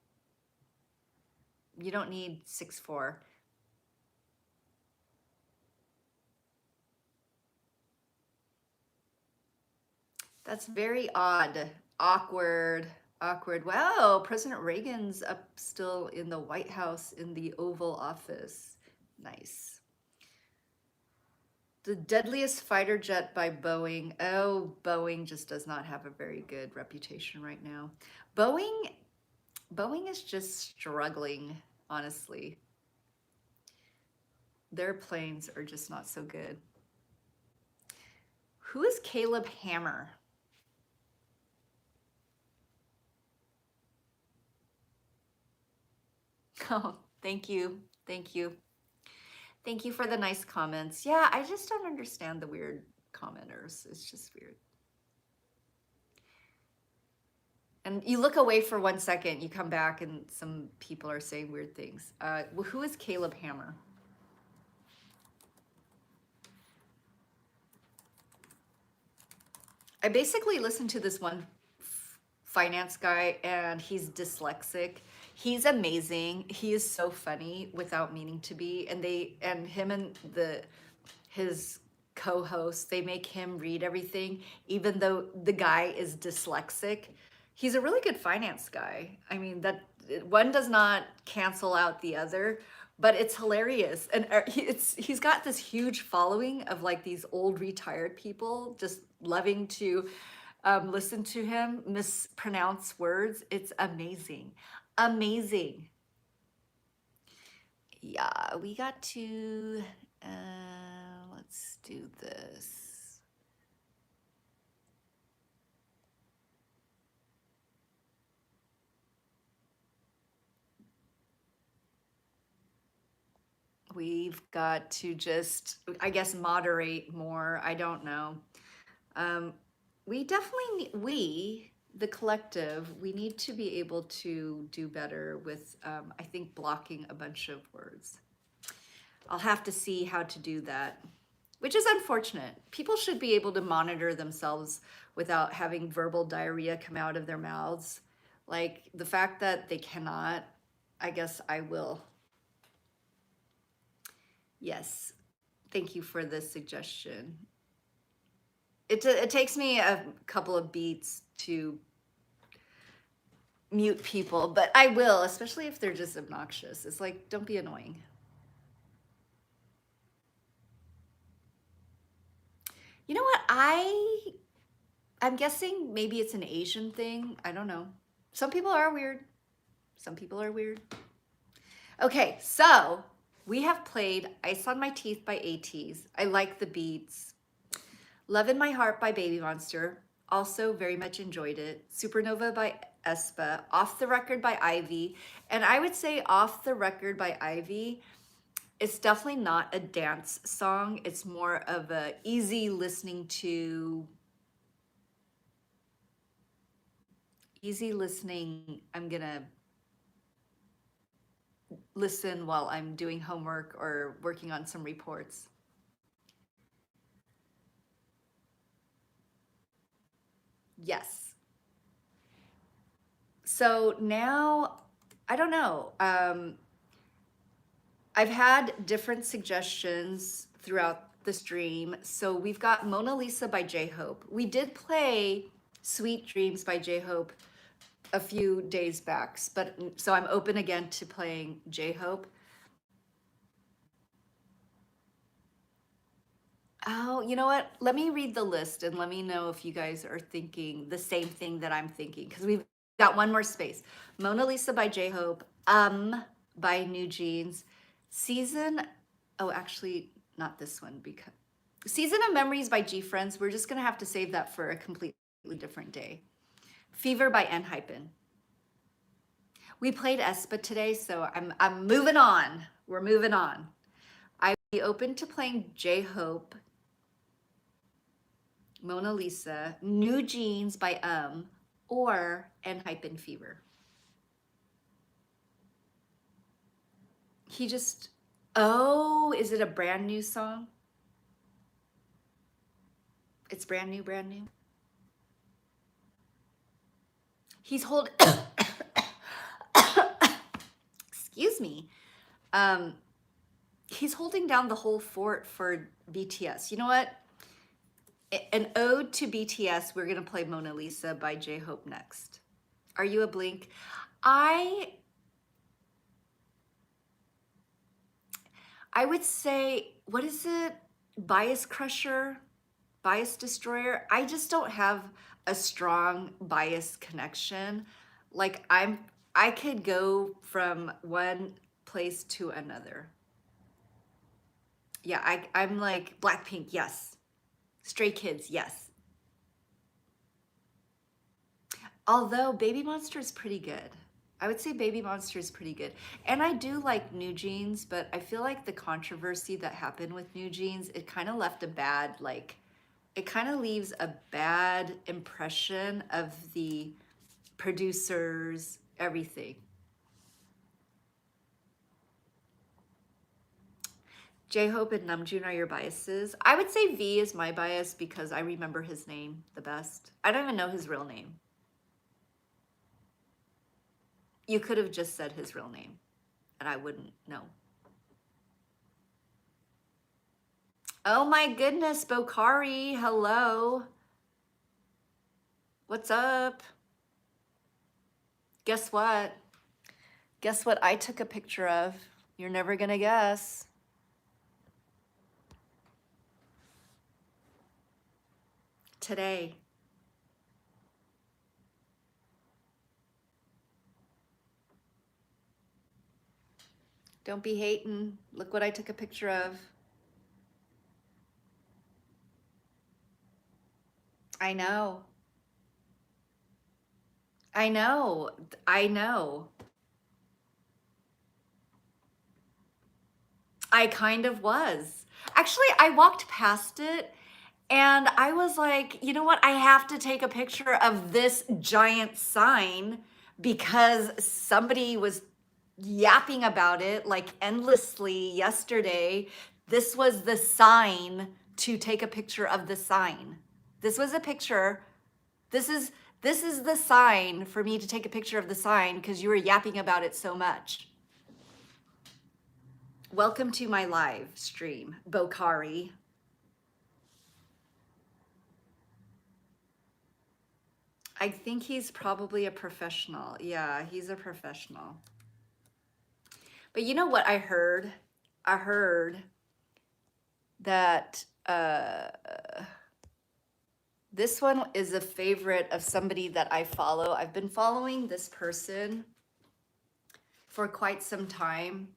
You don't need 6'4". That's very odd. Awkward. Awkward. Wow, President Reagan's up still in the White House in the Oval Office. Nice. The deadliest fighter jet by Boeing. Oh, Boeing just does not have a very good reputation right now. Boeing is just struggling, honestly. Their planes are just not so good. Who is Caleb Hammer? Oh, thank you. Thank you. Thank you for the nice comments. Yeah, I just don't understand the weird commenters. It's just weird. And you look away for 1 second, you come back and some people are saying weird things. Well, who is Caleb Hammer? I basically listened to this one finance guy and he's dyslexic. He's amazing. He is so funny without meaning to be. And him and his co-host, they make him read everything, even though the guy is dyslexic. He's a really good finance guy. I mean, that one does not cancel out the other, but it's hilarious. And he's got this huge following of like these old retired people just loving to listen to him mispronounce words. It's amazing. Amazing. Yeah, we got to, let's do this. We've got to just, I guess, moderate more. I don't know. We definitely, the collective, we need to be able to do better with, I think, blocking a bunch of words. I'll have to see how to do that, which is unfortunate. People should be able to monitor themselves without having verbal diarrhea come out of their mouths. Like the fact that they cannot, I guess I will. Yes, thank you for the suggestion. It takes me a couple of beats to mute people, but I will, especially if they're just obnoxious. It's like, don't be annoying. You know what? I'm guessing maybe it's an Asian thing. I don't know. Some people are weird. Some people are weird. Okay, so we have played Ice on My Teeth by Ateez. I like the beats. Love in My Heart by Baby Monster. Also very much enjoyed it. Supernova by Aespa. Off the Record by Ivy. And I would say Off the Record by Ivy, it's definitely not a dance song. It's more of a easy listening to, I'm gonna listen while I'm doing homework or working on some reports. Yes. So now, I don't know. I've had different suggestions throughout the stream. So we've got Mona Lisa by J-Hope. We did play Sweet Dreams by J-Hope a few days back, but so I'm open again to playing J-Hope. Oh, you know what? Let me read the list and let me know if you guys are thinking the same thing that I'm thinking, because we've got one more space. Mona Lisa by J-Hope, by New Jeans, Season, oh, actually, not this one, because Season of Memories by G Friends. We're just gonna have to save that for a completely different day. Fever by Enhypen. We played Aespa today, so I'm moving on. We're moving on. I'd be open to playing J-Hope, Mona Lisa, New Jeans by or Enhypen Fever. He just, oh, is it a brand new song? It's brand new, brand new. He's holding, excuse me. He's holding down the whole fort for BTS. You know what? An ode to BTS, we're gonna play Mona Lisa by J-Hope next. Are you a Blink? I would say, what is it? bias crusher, bias destroyer. I just don't have a strong bias connection. Like I could go from one place to another. Yeah, I'm like Blackpink, yes. Stray Kids, yes. Although Baby Monster is pretty good. I would say Baby Monster is pretty good. And I do like New Jeans, but I feel like the controversy that happened with New Jeans, it kind of left a bad, like, it kind of leaves a bad impression of the producers, everything. J-Hope and Namjoon are your biases. I would say V is my bias because I remember his name the best. I don't even know his real name. You could have just said his real name and I wouldn't know. Oh my goodness, Bokari, hello. What's up? Guess what? Guess what I took a picture of? You're never gonna guess. Today. Don't be hating. Look what I took a picture of. I know. I know. I know. I kind of was. Actually, I walked past it and I was like, you know what? I have to take a picture of this giant sign because somebody was yapping about it like endlessly yesterday. This was the sign to take a picture of the sign. This was a picture. This is the sign for me to take a picture of the sign because you were yapping about it so much. Welcome to my live stream, Bokari. I think he's probably a professional. Yeah, he's a professional. But you know what I heard? I heard that this one is a favorite of somebody that I follow. I've been following this person for quite some time.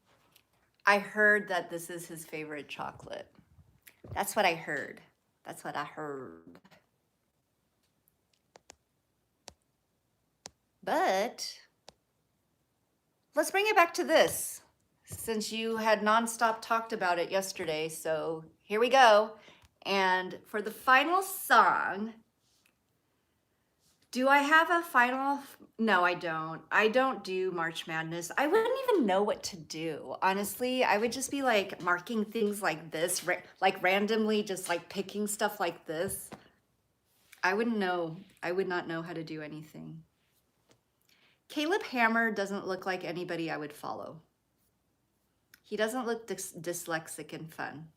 I heard that this is his favorite chocolate. That's what I heard. That's what I heard. But let's bring it back to this, since you had nonstop talked about it yesterday. So here we go. And for the final song, do I have a final? No, I don't. I don't do March Madness. I wouldn't even know what to do. Honestly, I would just be like marking things like this, like randomly just like picking stuff like this. I wouldn't know. I would not know how to do anything. Caleb Hammer doesn't look like anybody I would follow. He doesn't look dyslexic and fun.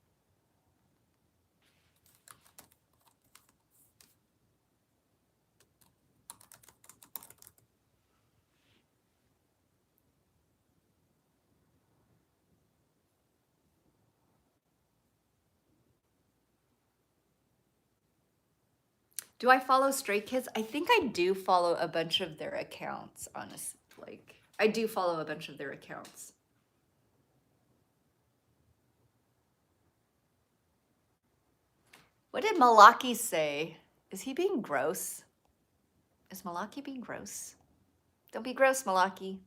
Do I follow Stray Kids? I think I do follow a bunch of their accounts, honestly. Like, I do follow a bunch of their accounts. What did Malaki say? Is he being gross? Is Malaki being gross? Don't be gross, Malaki.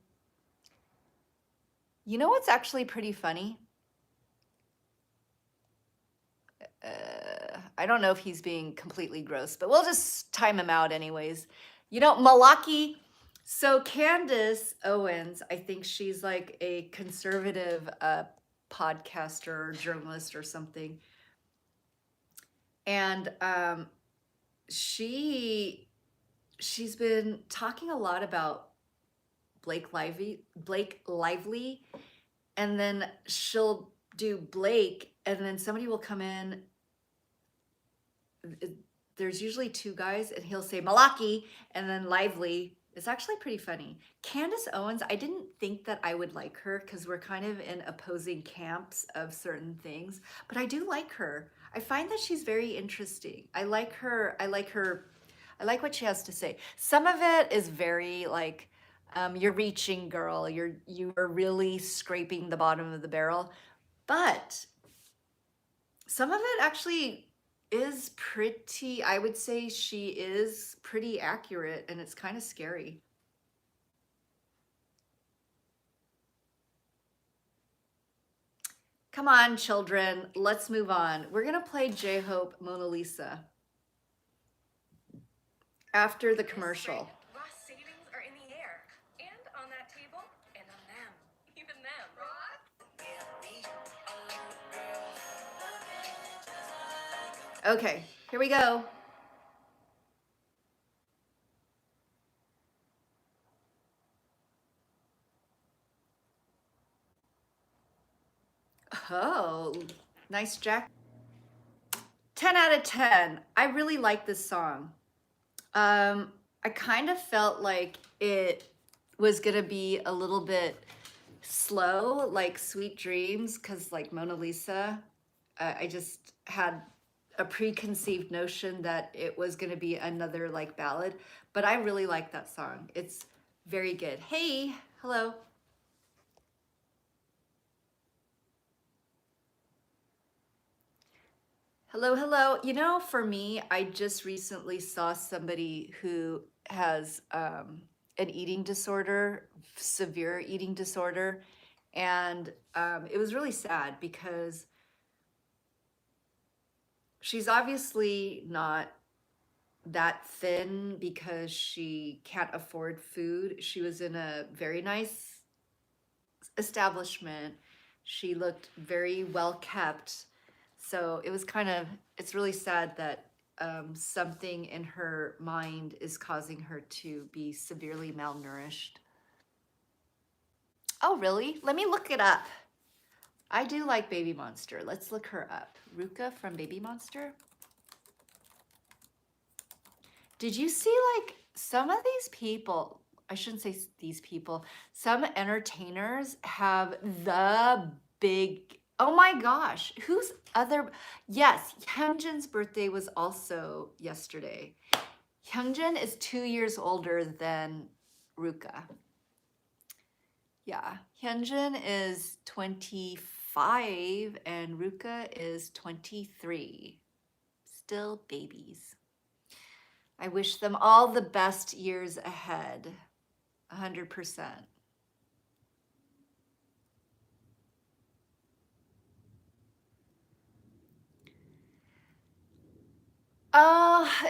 You know what's actually pretty funny? I don't know if he's being completely gross, but we'll just time him out anyways. You know, Malaki, so Candace Owens, I think she's like a conservative podcaster or journalist or something. And she's been talking a lot about Blake Lively, and then she'll do Blake, and then somebody will come in. There's usually two guys, and he'll say Malaki and then Lively. It's actually pretty funny. Candace Owens, I didn't think that I would like her because we're kind of in opposing camps of certain things, but I do like her. I find that she's very interesting. I like her. I like her. I like what she has to say. Some of it is very like, you're reaching, girl. You are really scraping the bottom of the barrel. But some of it actually is pretty. I would say she is pretty accurate, and it's kind of scary. Come on, children. Let's move on. We're gonna play J-Hope Mona Lisa after the commercial. Ross savings are in the air, and on that table, and on them, even them. Okay, here we go. Oh, nice jack. 10 out of 10. I really like this song. I kind of felt like it was gonna be a little bit slow, like Sweet Dreams, because like Mona Lisa, I just had a preconceived notion that it was gonna be another like ballad, but I really like that song. It's very good. Hey, hello. Hello, hello. You know, for me, I just recently saw somebody who has an eating disorder, severe eating disorder, and it was really sad because she's obviously not that thin because she can't afford food. She was in a very nice establishment. She looked very well kept. So it was kind of, it's really sad that something in her mind is causing her to be severely malnourished. Oh, really? Let me look it up. I do like Baby Monster. Let's look her up. Ruka from Baby Monster. Did you see like some of these people? I shouldn't say these people. Some entertainers have the big, oh my gosh, who's other? Yes, Hyunjin's birthday was also yesterday. Hyunjin is 2 years older than Ruka. Yeah, Hyunjin is 25 and Ruka is 23. Still babies. I wish them all the best years ahead. 100%.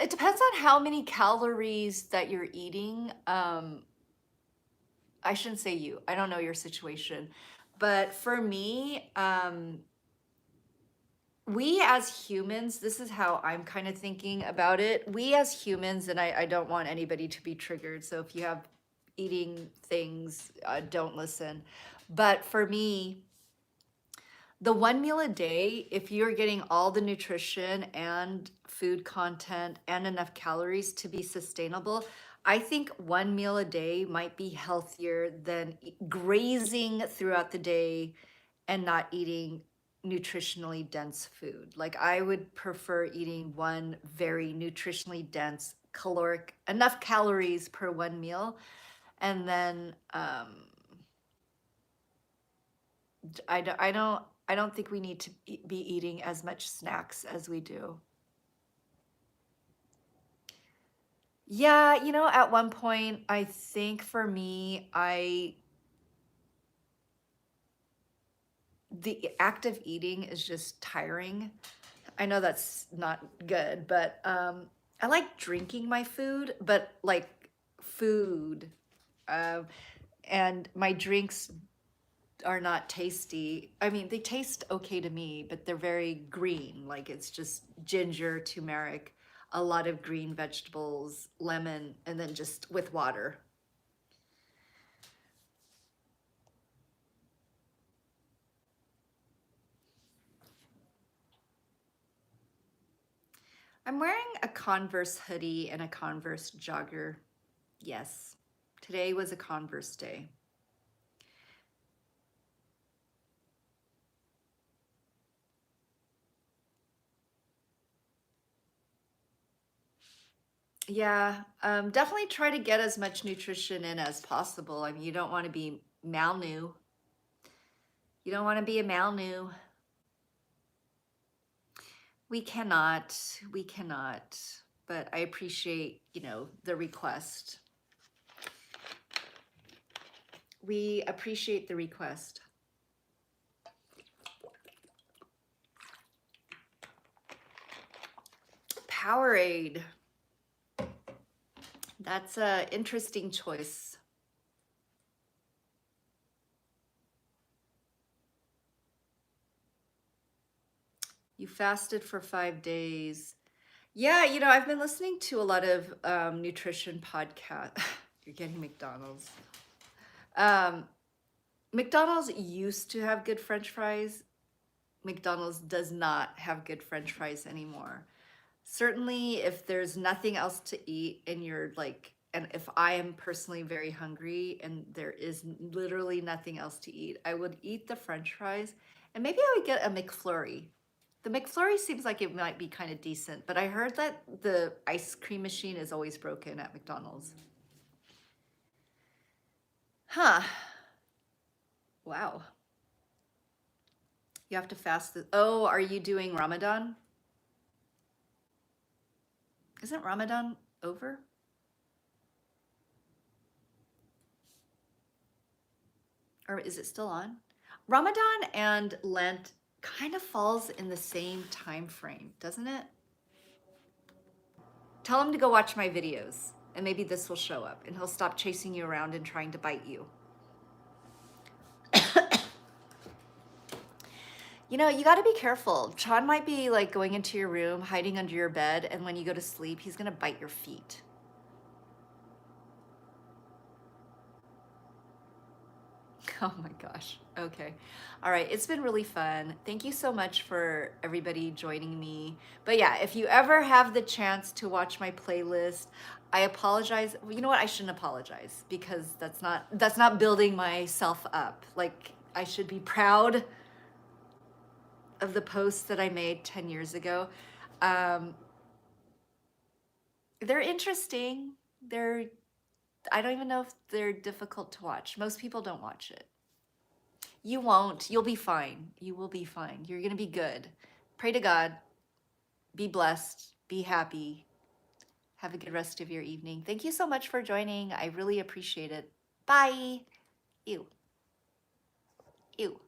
It depends on how many calories that you're eating. I shouldn't say you. I don't know your situation. But for me, we as humans, this is how I'm kind of thinking about it. We as humans, and I don't want anybody to be triggered. So if you have eating things, don't listen. But for me, the one meal a day, if you're getting all the nutrition and food content and enough calories to be sustainable, I think one meal a day might be healthier than grazing throughout the day and not eating nutritionally dense food. Like I would prefer eating one very nutritionally dense, caloric, enough calories per one meal, and then I don't think we need to be eating as much snacks as we do. Yeah, you know, at one point, I think for me, the act of eating is just tiring. I know that's not good, but I like drinking my food, but like food. Um, and my drinks are not tasty. I mean, they taste okay to me, but they're very green. Like it's just ginger, turmeric, a lot of green vegetables, lemon, and then just with water. I'm wearing a Converse hoodie and a Converse jogger. Yes, today was a Converse day. Yeah, definitely try to get as much nutrition in as possible. I mean, you don't want to be malnu. You don't want to be a malnu. We cannot. We cannot. But I appreciate, the request. We appreciate the request. Powerade. That's a interesting choice. You fasted for 5 days. Yeah, I've been listening to a lot of nutrition podcasts. You're getting McDonald's. McDonald's used to have good French fries. McDonald's does not have good French fries anymore. Certainly, if there's nothing else to eat and you're like, and if I am personally very hungry and there is literally nothing else to eat, I would eat the French fries and maybe I would get a McFlurry. The McFlurry seems like it might be kind of decent, but I heard that the ice cream machine is always broken at McDonald's. Huh. Wow. You have to fast. Oh, are you doing Ramadan? Isn't Ramadan over? Or is it still on? Ramadan and Lent kind of falls in the same time frame, doesn't it? Tell him to go watch my videos and maybe this will show up and he'll stop chasing you around and trying to bite you. You got to be careful. Chan might be like going into your room, hiding under your bed, and when you go to sleep, he's going to bite your feet. Oh my gosh. Okay. All right. It's been really fun. Thank you so much for everybody joining me. But yeah, if you ever have the chance to watch my playlist, I apologize. You know what? I shouldn't apologize because that's not building myself up. Like I should be proud of the posts that I made 10 years ago. They're interesting. I don't even know if they're difficult to watch. Most people don't watch it. You won't. You'll be fine. You will be fine. You're going to be good. Pray to God. Be blessed. Be happy. Have a good rest of your evening. Thank you so much for joining. I really appreciate it. Bye. Ew. Ew.